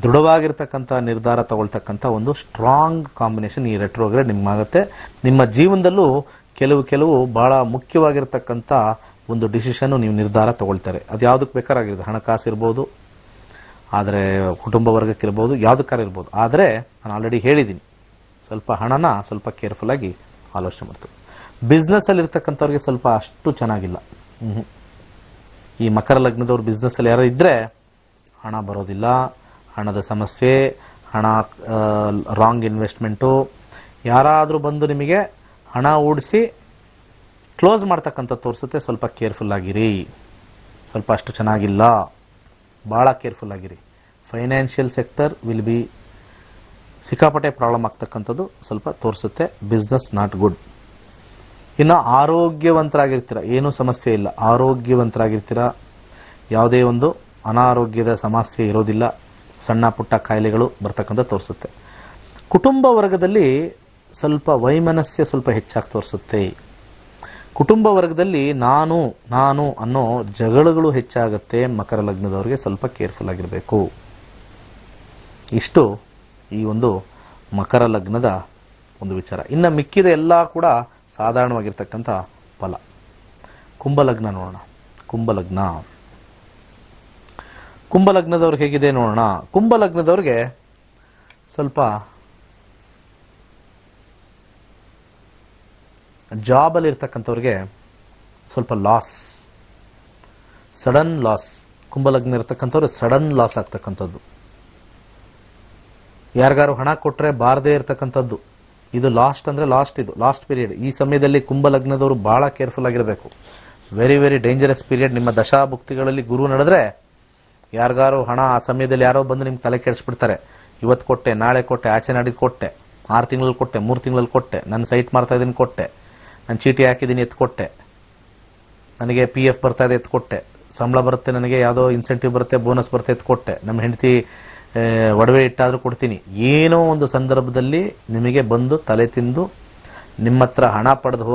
ದೃಢವಾಗಿರ್ತಕ್ಕಂಥ ನಿರ್ಧಾರ ತಗೊಳ್ತಕ್ಕಂಥ ಒಂದು ಸ್ಟ್ರಾಂಗ್ ಕಾಂಬಿನೇಷನ್ ಈ ರೆಟ್ರೋಗ್ರೇಡ್ ನಿಮ್ಗಾಗುತ್ತೆ. ನಿಮ್ಮ ಜೀವನದಲ್ಲೂ ಕೆಲವು ಬಹಳ ಮುಖ್ಯವಾಗಿರ್ತಕ್ಕಂಥ ಒಂದು ಡಿಸಿಷನ್ ನೀವು ನಿರ್ಧಾರ ತಗೊಳ್ತಾರೆ. ಅದು ಯಾವುದಕ್ಕೆ ಬೇಕಾರಾಗಿರೋದು, ಹಣಕಾಸು ಇರ್ಬೋದು, ಆದರೆ ಕುಟುಂಬ ವರ್ಗಕ್ಕಿರ್ಬೋದು, ಯಾವುದಕ್ಕಾರ ಇರ್ಬೋದು. ಆದರೆ ನಾನು ಆಲ್ರೆಡಿ ಹೇಳಿದ್ದೀನಿ, ಸ್ವಲ್ಪ ಹಣನ ಸ್ವಲ್ಪ ಕೇರ್ಫುಲ್ ಆಗಿ ಆಲೋಚನೆ ಮಾಡ್ತೀವಿ. ಬಿಸ್ನೆಸ್ಸಲ್ಲಿ ಇರ್ತಕ್ಕಂಥವ್ರಿಗೆ ಸ್ವಲ್ಪ ಅಷ್ಟು ಚೆನ್ನಾಗಿಲ್ಲ. ಈ ಮಕರ ಲಗ್ನದವ್ರು ಬಿಸ್ನೆಸ್ಸಲ್ಲಿ ಯಾರೋ ಇದ್ದರೆ ಹಣ ಬರೋದಿಲ್ಲ, ಹಣದ ಸಮಸ್ಯೆ, ಹಣ ರಾಂಗ್ ಇನ್ವೆಸ್ಟ್ಮೆಂಟು, ಯಾರಾದರೂ ಬಂದು ನಿಮಗೆ ಹಣ ಹೂಡಿಸಿ ಕ್ಲೋಸ್ ಮಾಡ್ತಕ್ಕಂಥ ತೋರಿಸುತ್ತೆ. ಸ್ವಲ್ಪ ಕೇರ್ಫುಲ್ ಆಗಿರಿ, ಸ್ವಲ್ಪ ಅಷ್ಟು ಚೆನ್ನಾಗಿಲ್ಲ, ಭಾಳ ಕೇರ್ಫುಲ್ ಆಗಿರಿ. ಫೈನಾನ್ಷಿಯಲ್ ಸೆಕ್ಟರ್ ವಿಲ್ ಬಿ ಸಿಕ್ಕಾಪಟ್ಟೆ ಪ್ರಾಬ್ಲಮ್ ಆಗ್ತಕ್ಕಂಥದ್ದು ಸ್ವಲ್ಪ ತೋರಿಸುತ್ತೆ. Business not good. ಇನ್ನು ಆರೋಗ್ಯವಂತರಾಗಿರ್ತೀರ, ಏನೂ ಸಮಸ್ಯೆ ಇಲ್ಲ, ಆರೋಗ್ಯವಂತರಾಗಿರ್ತೀರ, ಯಾವುದೇ ಒಂದು ಅನಾರೋಗ್ಯದ ಸಮಸ್ಯೆ ಇರೋದಿಲ್ಲ, ಸಣ್ಣ ಪುಟ್ಟ ಕಾಯಿಲೆಗಳು ಬರ್ತಕ್ಕಂಥ ತೋರಿಸುತ್ತೆ. ಕುಟುಂಬ ವರ್ಗದಲ್ಲಿ ಸ್ವಲ್ಪ ವೈಮನಸ್ಯ ಸ್ವಲ್ಪ ಹೆಚ್ಚಾಗಿ ತೋರಿಸುತ್ತೆ. ಕುಟುಂಬ ವರ್ಗದಲ್ಲಿ ನಾನು ಅನ್ನೋ ಜಗಳಗಳು ಹೆಚ್ಚಾಗುತ್ತೆ. ಮಕರ ಲಗ್ನದವರಿಗೆ ಸ್ವಲ್ಪ ಕೇರ್ಫುಲ್ ಆಗಿರಬೇಕು. ಇಷ್ಟು ಈ ಒಂದು ಮಕರ ಲಗ್ನದ ಒಂದು ವಿಚಾರ. ಇನ್ನು ಮಿಕ್ಕಿದ ಎಲ್ಲ ಕೂಡ ಸಾಧಾರಣವಾಗಿರ್ತಕ್ಕಂಥ ಫಲ. ಕುಂಭಲಗ್ನ ನೋಡೋಣ. ಕುಂಭಲಗ್ನ ಕುಂಭಲಗ್ನದವ್ರಿಗೆ ಹೇಗಿದೆ ನೋಡೋಣ. ಕುಂಭಲಗ್ನದವ್ರಿಗೆ ಸ್ವಲ್ಪ ಜಾಬಲ್ಲಿ ಇರ್ತಕ್ಕಂಥವ್ರಿಗೆ ಸ್ವಲ್ಪ ಲಾಸ್, ಸಡನ್ ಲಾಸ್. ಕುಂಭಲಗ್ನ ಇರ್ತಕ್ಕಂಥವ್ರು ಸಡನ್ ಲಾಸ್ ಆಗ್ತಕ್ಕಂಥದ್ದು. ಯಾರಿಗಾರು ಹಣ ಕೊಟ್ಟರೆ ಬಾರದೇ ಇರತಕ್ಕಂಥದ್ದು. ಇದು ಲಾಸ್ಟ್ ಅಂದ್ರೆ ಲಾಸ್ಟ್, ಇದು ಲಾಸ್ಟ್ ಪೀರಿಯಡ್. ಈ ಸಮಯದಲ್ಲಿ ಕುಂಭಲಗ್ನದವರು ಬಹಳ ಕೇರ್ಫುಲ್ ಆಗಿರಬೇಕು. Very very dangerous period. ನಿಮ್ಮ ದಶಾಭುಕ್ತಿಗಳಲ್ಲಿ ಗುರು ನಡೆದ್ರೆ ಯಾರಿಗಾರು ಹಣ ಆ ಸಮಯದಲ್ಲಿ ಯಾರೋ ಬಂದು ನಿಮ್ಗೆ ತಲೆ ಕೆಡಿಸ್ಬಿಡ್ತಾರೆ. ಇವತ್ತು ಕೊಟ್ಟೆ, ನಾಳೆ ಕೊಟ್ಟೆ, ಆಚೆ ನಾಡಿದ್ದು ಕೊಟ್ಟೆ, 6 ತಿಂಗಳಲ್ಲಿ ಕೊಟ್ಟೆ, 3 ತಿಂಗಳಲ್ಲಿ ಕೊಟ್ಟೆ, ನನ್ನ ಸೈಟ್ ಮಾಡ್ತಾ ಇದ್ದೀನಿ ಕೊಟ್ಟೆ, ನಾನು ಚೀಟಿ ಹಾಕಿದ್ದೀನಿ ಎತ್ಕೊಟ್ಟೆ, ನನಗೆ PF ಬರ್ತಾ ಇದೆ ಎತ್ಕೊಟ್ಟೆ, ಸಂಬಳ ಬರುತ್ತೆ, ನನಗೆ ಯಾವುದೋ ಇನ್ಸೆಂಟಿವ್ ಬರುತ್ತೆ, ಬೋನಸ್ ಬರುತ್ತೆ ಎತ್ಕೊಟ್ಟೆ, ನಮ್ಮ ಹೆಂಡತಿ ಒಡವೆ ಇಟ್ಟಾದ್ರೂ ಕೊಡ್ತೀನಿ. ಏನೋ ಒಂದು ಸಂದರ್ಭದಲ್ಲಿ ನಿಮಗೆ ಬಂದು ತಲೆ ತಿಂದು ನಿಮ್ಮ ಹತ್ರ ಹಣ ಪಡೆದು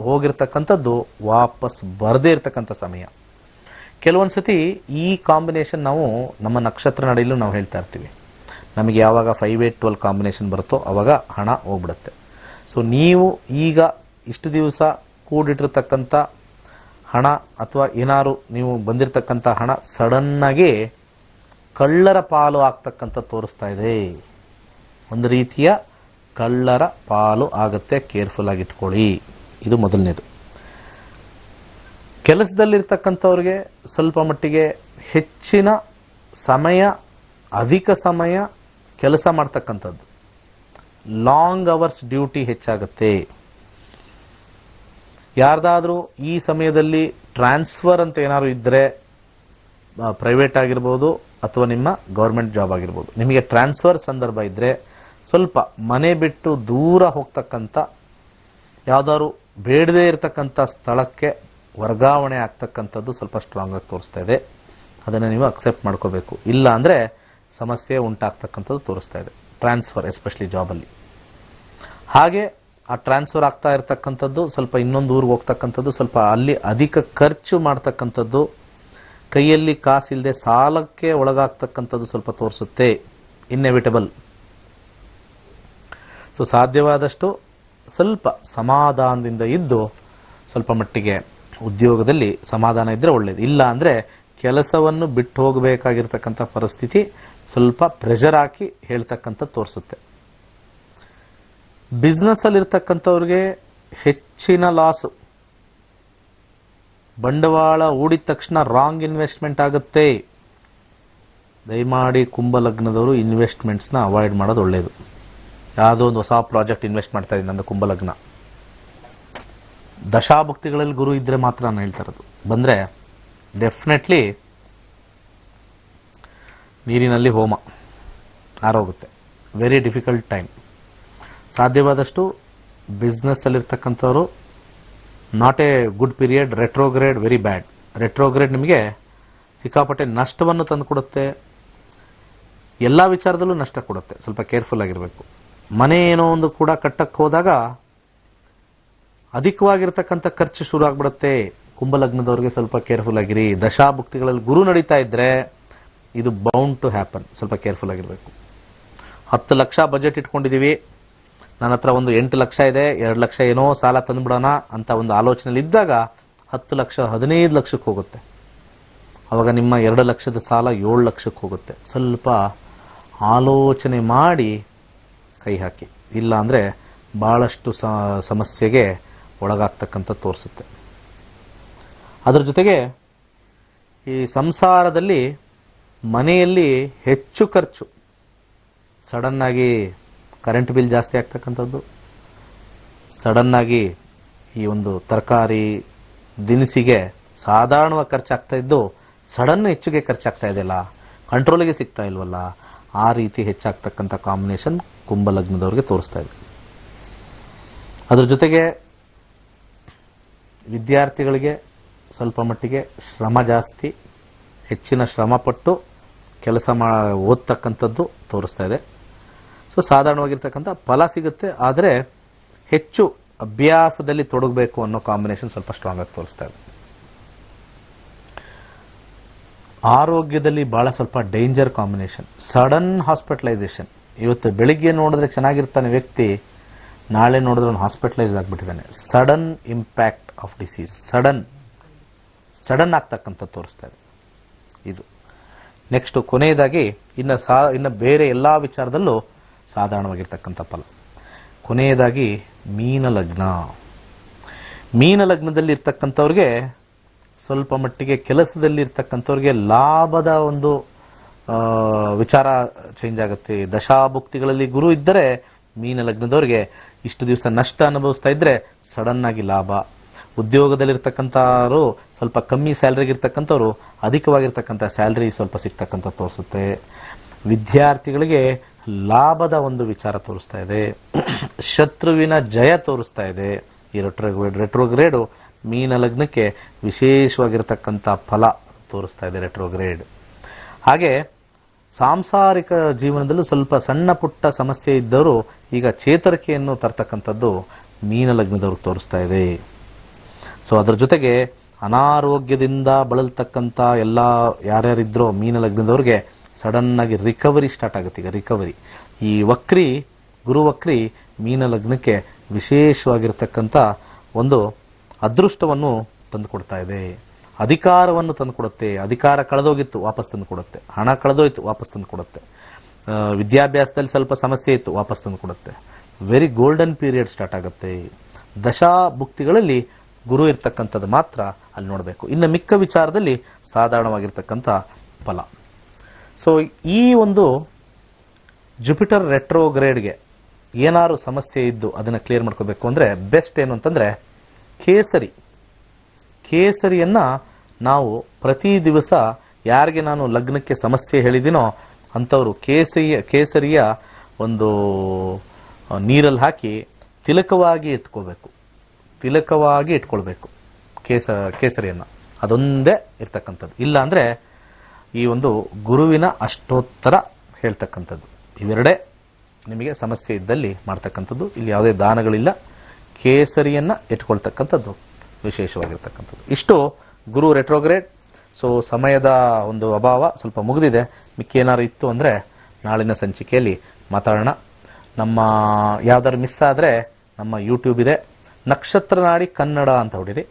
ಹೋಗಿರ್ತಕ್ಕಂಥದ್ದು ವಾಪಸ್ ಬರದೇ ಇರತಕ್ಕಂಥ ಸಮಯ. ಕೆಲವೊಂದ್ಸತಿ ಈ ಕಾಂಬಿನೇಷನ್ ನಾವು ನಮ್ಮ ನಕ್ಷತ್ರ ನಡೆಯಲು ನಾವು ಹೇಳ್ತಾ ಇರ್ತೀವಿ. ನಮಗೆ ಯಾವಾಗ 5, 8, 12 ಕಾಂಬಿನೇಷನ್ ಬರುತ್ತೋ ಅವಾಗ ಹಣ ಹೋಗ್ಬಿಡುತ್ತೆ. ಸೊ ನೀವು ಈಗ ಇಷ್ಟು ದಿವಸ ಕೂಡಿಟ್ಟಿರ್ತಕ್ಕಂಥ ಹಣ ಅಥವಾ ಏನಾರು ನೀವು ಬಂದಿರತಕ್ಕಂಥ ಹಣ ಸಡನ್ ಆಗಿ ಕಳ್ಳರ ಪಾಲು ಆಗ್ತಕ್ಕಂಥ ತೋರಿಸ್ತಾ ಇದೆ. ಒಂದು ರೀತಿಯ ಕಳ್ಳರ ಪಾಲು ಆಗುತ್ತೆ, ಕೇರ್ಫುಲ್ ಆಗಿ ಇಟ್ಕೊಳ್ಳಿ. ಇದು ಮೊದಲನೇದು. ಕೆಲಸದಲ್ಲಿರ್ತಕ್ಕಂಥವ್ರಿಗೆ ಸ್ವಲ್ಪ ಮಟ್ಟಿಗೆ ಹೆಚ್ಚಿನ ಸಮಯ, ಅಧಿಕ ಸಮಯ ಕೆಲಸ ಮಾಡ್ತಕ್ಕಂಥದ್ದು, ಲಾಂಗ್ ಅವರ್ಸ್ ಡ್ಯೂಟಿ ಹೆಚ್ಚಾಗುತ್ತೆ. ಯಾರ್ದಾದ್ರೂ ಈ ಸಮಯದಲ್ಲಿ ಟ್ರಾನ್ಸ್ಫರ್ ಅಂತ ಏನಾದ್ರು ಇದ್ರೆ, ಪ್ರೈವೇಟ್ ಆಗಿರ್ಬೋದು ಅಥವಾ ನಿಮ್ಮ ಗೌರ್ಮೆಂಟ್ ಜಾಬ್ ಆಗಿರ್ಬೋದು, ನಿಮಗೆ ಟ್ರಾನ್ಸ್ಫರ್ ಸಂದರ್ಭ ಇದ್ರೆ ಸ್ವಲ್ಪ ಮನೆ ಬಿಟ್ಟು ದೂರ ಹೋಗ್ತಕ್ಕಂಥ, ಯಾವ್ದಾದ್ರು ಬೇಡದೇ ಇರತಕ್ಕಂಥ ಸ್ಥಳಕ್ಕೆ ವರ್ಗಾವಣೆ ಆಗ್ತಕ್ಕಂಥದ್ದು ಸ್ವಲ್ಪ ಸ್ಟ್ರಾಂಗ್ ಆಗಿ ತೋರಿಸ್ತಾ ಇದೆ. ಅದನ್ನು ನೀವು ಅಕ್ಸೆಪ್ಟ್ ಮಾಡ್ಕೋಬೇಕು. ಇಲ್ಲ ಅಂದ್ರೆ ಸಮಸ್ಯೆ ಉಂಟಾಗ್ತಕ್ಕಂಥದ್ದು ತೋರಿಸ್ತಾ ಇದೆ, ಟ್ರಾನ್ಸ್ಫರ್ ಎಸ್ಪೆಷಲಿ ಜಾಬಲ್ಲಿ. ಹಾಗೆ ಆ ಟ್ರಾನ್ಸ್ಫರ್ ಆಗ್ತಾ ಇರತಕ್ಕಂಥದ್ದು, ಸ್ವಲ್ಪ ಇನ್ನೊಂದು ಊರಿಗೆ ಹೋಗ್ತಕ್ಕಂಥದ್ದು, ಸ್ವಲ್ಪ ಅಲ್ಲಿ ಅಧಿಕ ಖರ್ಚು ಮಾಡ್ತಕ್ಕಂಥದ್ದು, ಕೈಯಲ್ಲಿ ಕಾಸಿಲ್ಲದೆ ಸಾಲಕ್ಕೆ ಒಳಗಾಗ್ತಕ್ಕಂಥದ್ದು ಸ್ವಲ್ಪ ತೋರಿಸುತ್ತೆ. ಇನ್ಎವಿಟಬಲ್. ಸೊ ಸಾಧ್ಯವಾದಷ್ಟು ಸ್ವಲ್ಪ ಸಮಾಧಾನದಿಂದ ಇದ್ದು ಸ್ವಲ್ಪ ಮಟ್ಟಿಗೆ ಉದ್ಯೋಗದಲ್ಲಿ ಸಮಾಧಾನ ಇದ್ರೆ ಒಳ್ಳೇದು. ಇಲ್ಲ ಅಂದ್ರೆ ಕೆಲಸವನ್ನು ಬಿಟ್ಟು ಹೋಗಬೇಕಾಗಿರ್ತಕ್ಕಂಥ ಪರಿಸ್ಥಿತಿ ಸ್ವಲ್ಪ ಪ್ರೆಷರ್ ಹಾಕಿ ಹೇಳ್ತಕ್ಕಂಥ ತೋರಿಸುತ್ತೆ. ಬಿಸ್ನೆಸ್ ಅಲ್ಲಿ ಇರ್ತಕ್ಕಂಥವ್ರಿಗೆ ಹೆಚ್ಚಿನ ಲಾಸು. ಬಂಡವಾಳ ಹೂಡಿದ ತಕ್ಷಣ ರಾಂಗ್ ಇನ್ವೆಸ್ಟ್ಮೆಂಟ್ ಆಗುತ್ತೆ. ದಯಮಾಡಿ ಕುಂಭಲಗ್ನದವರು ಇನ್ವೆಸ್ಟ್ಮೆಂಟ್ಸ್ನ ಅವಾಯ್ಡ್ ಮಾಡೋದು ಒಳ್ಳೆಯದು. ಯಾವುದೋ ಒಂದು ಹೊಸ ಪ್ರಾಜೆಕ್ಟ್ ಇನ್ವೆಸ್ಟ್ ಮಾಡ್ತಾ ಇದ್ದೀನಿ, ನಂದು ಕುಂಭಲಗ್ನ. ದಶಾಭುಕ್ತಿಗಳಲ್ಲಿ ಗುರು ಇದ್ರೆ ಮಾತ್ರ ನಾನು ಹೇಳ್ತಾ ಇರೋದು. ಬಂದ್ರೆ ಡೆಫಿನೆಟ್ಲಿ ನೀರಿನಲ್ಲಿ ಹೋಮ ಆರೋಗುತ್ತೆ. Very difficult time. ಸಾಧ್ಯವಾದಷ್ಟು ಬಿಸ್ನೆಸ್ ಅಲ್ಲಿರ್ತಕ್ಕಂಥವ್ರು not a good period. Retrograde very bad. Retrograde ನಿಮಗೆ ಸಿಕ್ಕಾಪಟ್ಟೆ ನಷ್ಟವನ್ನು ತಂದುಕೊಡುತ್ತೆ. ಎಲ್ಲ ವಿಚಾರದಲ್ಲೂ ನಷ್ಟ ಕೊಡುತ್ತೆ. ಸ್ವಲ್ಪ ಕೇರ್ಫುಲ್ ಆಗಿರಬೇಕು. ಮನೆ ಏನೋ ಒಂದು ಕೂಡ ಕಟ್ಟಕ್ಕೆ ಹೋದಾಗ ಅಧಿಕವಾಗಿರ್ತಕ್ಕಂಥ ಖರ್ಚು ಶುರು ಆಗ್ಬಿಡುತ್ತೆ. ಕುಂಭಲಗ್ನದವ್ರಿಗೆ ಸ್ವಲ್ಪ ಕೇರ್ಫುಲ್ ಆಗಿರಿ. ದಶಾಭುಕ್ತಿಗಳಲ್ಲಿ ಗುರು ನಡೀತಾ ಇದ್ರೆ ಇದು ಬೌಂಡ್ ಟು ಹ್ಯಾಪನ್. ಸ್ವಲ್ಪ ಕೇರ್ಫುಲ್ ಆಗಿರಬೇಕು. 10 ಲಕ್ಷ ಬಜೆಟ್ ಇಟ್ಕೊಂಡಿದೀವಿ, ನನ್ನ ಹತ್ರ ಒಂದು 8 ಲಕ್ಷ ಇದೆ, 2 ಲಕ್ಷ ಏನೋ ಸಾಲ ತಂದ್ಬಿಡೋಣ ಅಂತ ಒಂದು ಆಲೋಚನೆಯಲ್ಲಿ ಇದ್ದಾಗ 10 ಲಕ್ಷ 15 ಲಕ್ಷಕ್ಕೆ ಹೋಗುತ್ತೆ. ಅವಾಗ ನಿಮ್ಮ 2 ಲಕ್ಷದ ಸಾಲ 7 ಲಕ್ಷಕ್ಕೆ ಹೋಗುತ್ತೆ. ಸ್ವಲ್ಪ ಆಲೋಚನೆ ಮಾಡಿ ಕೈ ಹಾಕಿ. ಇಲ್ಲ ಅಂದ್ರೆ ಬಹಳಷ್ಟು ಸಮಸ್ಯೆಗೆ ಒಳಗಾಗ್ತಕ್ಕಂಥ ತೋರಿಸುತ್ತೆ. ಅದರ ಜೊತೆಗೆ ಈ ಸಂಸಾರದಲ್ಲಿ ಮನೆಯಲ್ಲಿ ಹೆಚ್ಚು ಖರ್ಚು, ಸಡನ್ ಆಗಿ ಕರೆಂಟ್ ಬಿಲ್ ಜಾಸ್ತಿ ಆಗ್ತಕ್ಕಂಥದ್ದು, ಸಡನ್ ಆಗಿ ಈ ಒಂದು ತರಕಾರಿ ದಿನಸಿಗೆ ಸಾಧಾರಣವಾಗಿ ಖರ್ಚಾಗ್ತಾ ಇದ್ದು ಸಡನ್ ಹೆಚ್ಚಿಗೆ ಖರ್ಚಾಗ್ತಾ ಇದೆಯಲ್ಲ, ಕಂಟ್ರೋಲಿಗೆ ಸಿಗ್ತಾ ಇಲ್ವಲ್ಲ, ಆ ರೀತಿ ಹೆಚ್ಚಾಗ್ತಕ್ಕಂಥ ಕಾಂಬಿನೇಷನ್ ಕುಂಭಲಗ್ನದವ್ರಿಗೆ ತೋರಿಸ್ತಾ ಇದೆ. ಅದ್ರ ಜೊತೆಗೆ ವಿದ್ಯಾರ್ಥಿಗಳಿಗೆ ಸ್ವಲ್ಪ ಮಟ್ಟಿಗೆ ಶ್ರಮ ಜಾಸ್ತಿ, ಹೆಚ್ಚಿನ ಶ್ರಮಪಟ್ಟು ಕೆಲಸ ಓದ್ತಕ್ಕಂಥದ್ದು ತೋರಿಸ್ತಾ ಇದೆ. ಸೊ ಸಾಧಾರಣವಾಗಿರ್ತಕ್ಕಂಥ ಫಲ ಸಿಗುತ್ತೆ, ಆದರೆ ಹೆಚ್ಚು ಅಭ್ಯಾಸದಲ್ಲಿ ತೊಡಗಬೇಕು ಅನ್ನೋ ಕಾಂಬಿನೇಷನ್ ಸ್ವಲ್ಪ ಸ್ಟ್ರಾಂಗ್ ಆಗಿ ತೋರಿಸ್ತಾ ಇದೆ. ಆರೋಗ್ಯದಲ್ಲಿ ಬಹಳ ಸ್ವಲ್ಪ ಡೇಂಜರ್ ಕಾಂಬಿನೇಷನ್. Sudden hospitalisation. ಇವತ್ತು ಬೆಳಿಗ್ಗೆ ನೋಡಿದ್ರೆ ಚೆನ್ನಾಗಿರ್ತಾನೆ ವ್ಯಕ್ತಿ, ನಾಳೆ ನೋಡಿದ್ರೆ ಅವನು ಹಾಸ್ಪಿಟಲೈಸ್ ಆಗಿಬಿಟ್ಟಿದ್ದಾನೆ. Sudden impact of disease, sudden ಆಗ್ತಕ್ಕಂಥ ತೋರಿಸ್ತಾ ಇದೆ. ಇದು ನೆಕ್ಸ್ಟ್ ಕೊನೆಯದಾಗಿ ಇನ್ನು ಬೇರೆ ಎಲ್ಲಾ ವಿಚಾರದಲ್ಲೂ ಸಾಧಾರಣವಾಗಿರ್ತಕ್ಕಂಥ ಫಲ. ಕೊನೆಯದಾಗಿ ಮೀನ ಲಗ್ನ. ಮೀನ ಲಗ್ನದಲ್ಲಿ ಇರ್ತಕ್ಕಂಥವ್ರಿಗೆ ಸ್ವಲ್ಪ ಮಟ್ಟಿಗೆ ಕೆಲಸದಲ್ಲಿ ಇರ್ತಕ್ಕಂಥವ್ರಿಗೆ ಲಾಭದ ಒಂದು ವಿಚಾರ ಚೇಂಜ್ ಆಗುತ್ತೆ. ದಶಾಭುಕ್ತಿಗಳಲ್ಲಿ ಗುರು ಇದ್ದರೆ ಮೀನ ಲಗ್ನದವ್ರಿಗೆ ಇಷ್ಟು ದಿವಸ ನಷ್ಟ ಅನುಭವಿಸ್ತಾ ಇದ್ರೆ ಸಡನ್ ಆಗಿ ಲಾಭ. ಉದ್ಯೋಗದಲ್ಲಿರ್ತಕ್ಕಂಥವ್ರು ಸ್ವಲ್ಪ ಕಮ್ಮಿ ಸ್ಯಾಲರಿಗೆ ಇರ್ತಕ್ಕಂಥವ್ರು ಅಧಿಕವಾಗಿರ್ತಕ್ಕಂಥ ಸ್ಯಾಲರಿ ಸ್ವಲ್ಪ ಸಿಗ್ತಕ್ಕಂಥ ತೋರಿಸುತ್ತೆ. ವಿದ್ಯಾರ್ಥಿಗಳಿಗೆ ಲಾಭದ ಒಂದು ವಿಚಾರ ತೋರಿಸ್ತಾ ಇದೆ. ಶತ್ರುವಿನ ಜಯ ತೋರಿಸ್ತಾ ಇದೆ. ಈ ರೆಟ್ರೋಗ್ರೇಡ್ ಮೀನ ಲಗ್ನಕ್ಕೆ ವಿಶೇಷವಾಗಿರ್ತಕ್ಕಂಥ ಫಲ ತೋರಿಸ್ತಾ ಇದೆ ರೆಟ್ರೋಗ್ರೇಡ್. ಹಾಗೆ ಸಾಂಸಾರಿಕ ಜೀವನದಲ್ಲೂ ಸ್ವಲ್ಪ ಸಣ್ಣ ಪುಟ್ಟ ಸಮಸ್ಯೆ ಇದ್ದವರು ಈಗ ಚೇತರಿಕೆಯನ್ನು ತರ್ತಕ್ಕಂಥದ್ದು ಮೀನ ಲಗ್ನದವ್ರಿಗೆ ತೋರಿಸ್ತಾ ಇದೆ. ಸೊ ಅದರ ಜೊತೆಗೆ ಅನಾರೋಗ್ಯದಿಂದ ಬಳಲ್ತಕ್ಕಂಥ ಎಲ್ಲ ಯಾರ್ಯಾರಿದ್ರೋ ಮೀನ ಲಗ್ನದವ್ರಿಗೆ ಸಡನ್ ಆಗಿ ರಿಕವರಿ ಸ್ಟಾರ್ಟ್ ಆಗುತ್ತೆ. ಈಗ ರಿಕವರಿ ಈ ಗುರು ವಕ್ರಿ ಮೀನ ಲಗ್ನಕ್ಕೆ ವಿಶೇಷವಾಗಿರ್ತಕ್ಕಂಥ ಒಂದು ಅದೃಷ್ಟವನ್ನು ತಂದುಕೊಡ್ತಾ ಇದೆ. ಅಧಿಕಾರವನ್ನು ತಂದುಕೊಡುತ್ತೆ. ಅಧಿಕಾರ ಕಳೆದೋಗಿತ್ತು ವಾಪಸ್ ತಂದು ಕೊಡುತ್ತೆ. ಹಣ ಕಳೆದೋಯ್ತು ವಾಪಸ್ ತಂದು ಕೊಡುತ್ತೆ. ವಿದ್ಯಾಭ್ಯಾಸದಲ್ಲಿ ಸ್ವಲ್ಪ ಸಮಸ್ಯೆ ಇತ್ತು ವಾಪಸ್ ತಂದು ಕೊಡುತ್ತೆ. ವೆರಿ ಗೋಲ್ಡನ್ ಪೀರಿಯಡ್ ಸ್ಟಾರ್ಟ್ ಆಗುತ್ತೆ. ದಶಾಭುಕ್ತಿಗಳಲ್ಲಿ ಗುರು ಇರ್ತಕ್ಕಂಥದ್ದು ಮಾತ್ರ ಅಲ್ಲಿ ನೋಡಬೇಕು. ಇನ್ನು ಮಿಕ್ಕ ವಿಚಾರದಲ್ಲಿ ಸಾಧಾರಣವಾಗಿರ್ತಕ್ಕಂಥ ಫಲ. ಸೊ ಈ ಒಂದು ಜುಪಿಟರ್ ರೆಟ್ರೋಗ್ರೇಡ್ಗೆ ಏನಾದ್ರು ಸಮಸ್ಯೆ ಇದ್ದು ಅದನ್ನು ಕ್ಲಿಯರ್ ಮಾಡ್ಕೋಬೇಕು ಅಂದ್ರೆ ಬೆಸ್ಟ್ ಏನು ಅಂತಂದ್ರೆ ಕೇಸರಿಯನ್ನ ನಾವು ಪ್ರತಿ ದಿವಸ ಯಾರಿಗೆ ನಾನು ಲಗ್ನಕ್ಕೆ ಸಮಸ್ಯೆ ಹೇಳಿದಿನೋ ಅಂಥವ್ರು ಕೇಸರಿಯ ಒಂದು ನೀರಲ್ಲಿ ಹಾಕಿ ತಿಲಕವಾಗಿ ಇಟ್ಕೊಳ್ಬೇಕು ಕೇಸರಿಯನ್ನ. ಅದೊಂದೇ ಇರ್ತಕ್ಕಂಥದ್ದು. ಇಲ್ಲ ಅಂದ್ರೆ ಈ ಒಂದು ಗುರುವಿನ ಅಷ್ಟೋತ್ತರ ಹೇಳ್ತಕ್ಕಂಥದ್ದು ಇವೆರಡೇ ನಿಮಗೆ ಸಮಸ್ಯೆ ಇದ್ದಲ್ಲಿ ಮಾಡ್ತಕ್ಕಂಥದ್ದು. ಇಲ್ಲಿ ಯಾವುದೇ ದಾನಗಳಿಲ್ಲ. ಕೇಸರಿಯನ್ನ ಇಟ್ಕೊಳ್ತಕ್ಕಂಥದ್ದು ವಿಶೇಷವಾಗಿರ್ತಕ್ಕಂಥದ್ದು. ಇಷ್ಟು ಗುರು ರೆಟ್ರೋಗ್ರೇಡ್. ಸೊ ಸಮಯದ ಒಂದು ಅಭಾವ ಸ್ವಲ್ಪ ಮುಗಿದಿದೆ. ಮಿಕ್ಕೇನಾರು ಇತ್ತು ಅಂದ್ರೆ ನಾಳಿನ ಸಂಚಿಕೆಯಲ್ಲಿ ಮಾತಾಡೋಣ. ನಮ್ಮ ಯಾವ್ದಾದ್ರು ಮಿಸ್ ಆದ್ರೆ ನಮ್ಮ ಯೂಟ್ಯೂಬ್ ಇದೆ, ನಕ್ಷತ್ರ ನಾಡಿ ಕನ್ನಡ ಅಂತ ಹೊಡಿರಿ.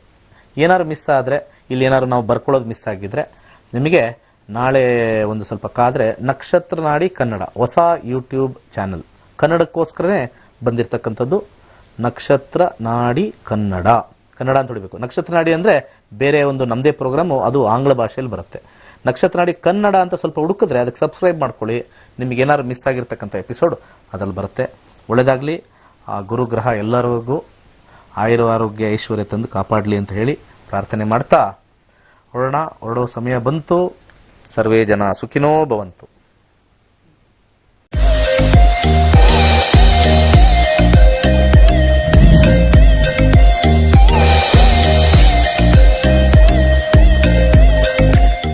ಏನಾದ್ರು ಮಿಸ್ ಆದ್ರೆ ಇಲ್ಲಿ ಏನಾದ್ರು ನಾವು ಬರ್ಕೊಳ್ಳೋದು ಮಿಸ್ ಆಗಿದ್ರೆ ನಿಮಗೆ ನಾಳೆ ಒಂದು ಸ್ವಲ್ಪ ಕಾದ್ರೆ ನಕ್ಷತ್ರ ನಾಡಿ ಕನ್ನಡ ಹೊಸ ಯೂಟ್ಯೂಬ್ ಚಾನೆಲ್ ಕನ್ನಡಕ್ಕೋಸ್ಕರನೇ ಬಂದಿರತಕ್ಕಂಥದ್ದು. ನಕ್ಷತ್ರ ನಾಡಿ ಕನ್ನಡ ಅಂತ ಹೊಡಿಬೇಕು. ನಕ್ಷತ್ರ ನಾಡಿ ಅಂದ್ರೆ ಬೇರೆ ಒಂದು ನಮ್ಮದೇ ಪ್ರೋಗ್ರಾಮು, ಅದು ಆಂಗ್ಲ ಭಾಷೆಯಲ್ಲಿ ಬರುತ್ತೆ. ನಕ್ಷತ್ರ ನಾಡಿ ಕನ್ನಡ ಅಂತ ಸ್ವಲ್ಪ ಹುಡುಕಿದ್ರೆ ಅದಕ್ಕೆ ಸಬ್ಸ್ಕ್ರೈಬ್ ಮಾಡ್ಕೊಳ್ಳಿ. ನಿಮಗೆ ಏನಾದ್ರು ಮಿಸ್ ಆಗಿರ್ತಕ್ಕಂಥ ಎಪಿಸೋಡ್ ಅದ್ರಲ್ಲಿ ಬರುತ್ತೆ. ಒಳ್ಳೇದಾಗ್ಲಿ. ಆ ಗುರುಗ್ರಹ ಎಲ್ಲರಿಗೂ ಆರೋಗ್ಯ ಐಶ್ವರ್ಯ ತಂದು ಕಾಪಾಡಲಿ ಅಂತ ಹೇಳಿ ಪ್ರಾರ್ಥನೆ ಮಾಡ್ತಾ ಹೊರಡೋ ಸಮಯ ಬಂತು. ಸರ್ವೇ ಜನ ಸುಖಿನೋ ಭವಂತು.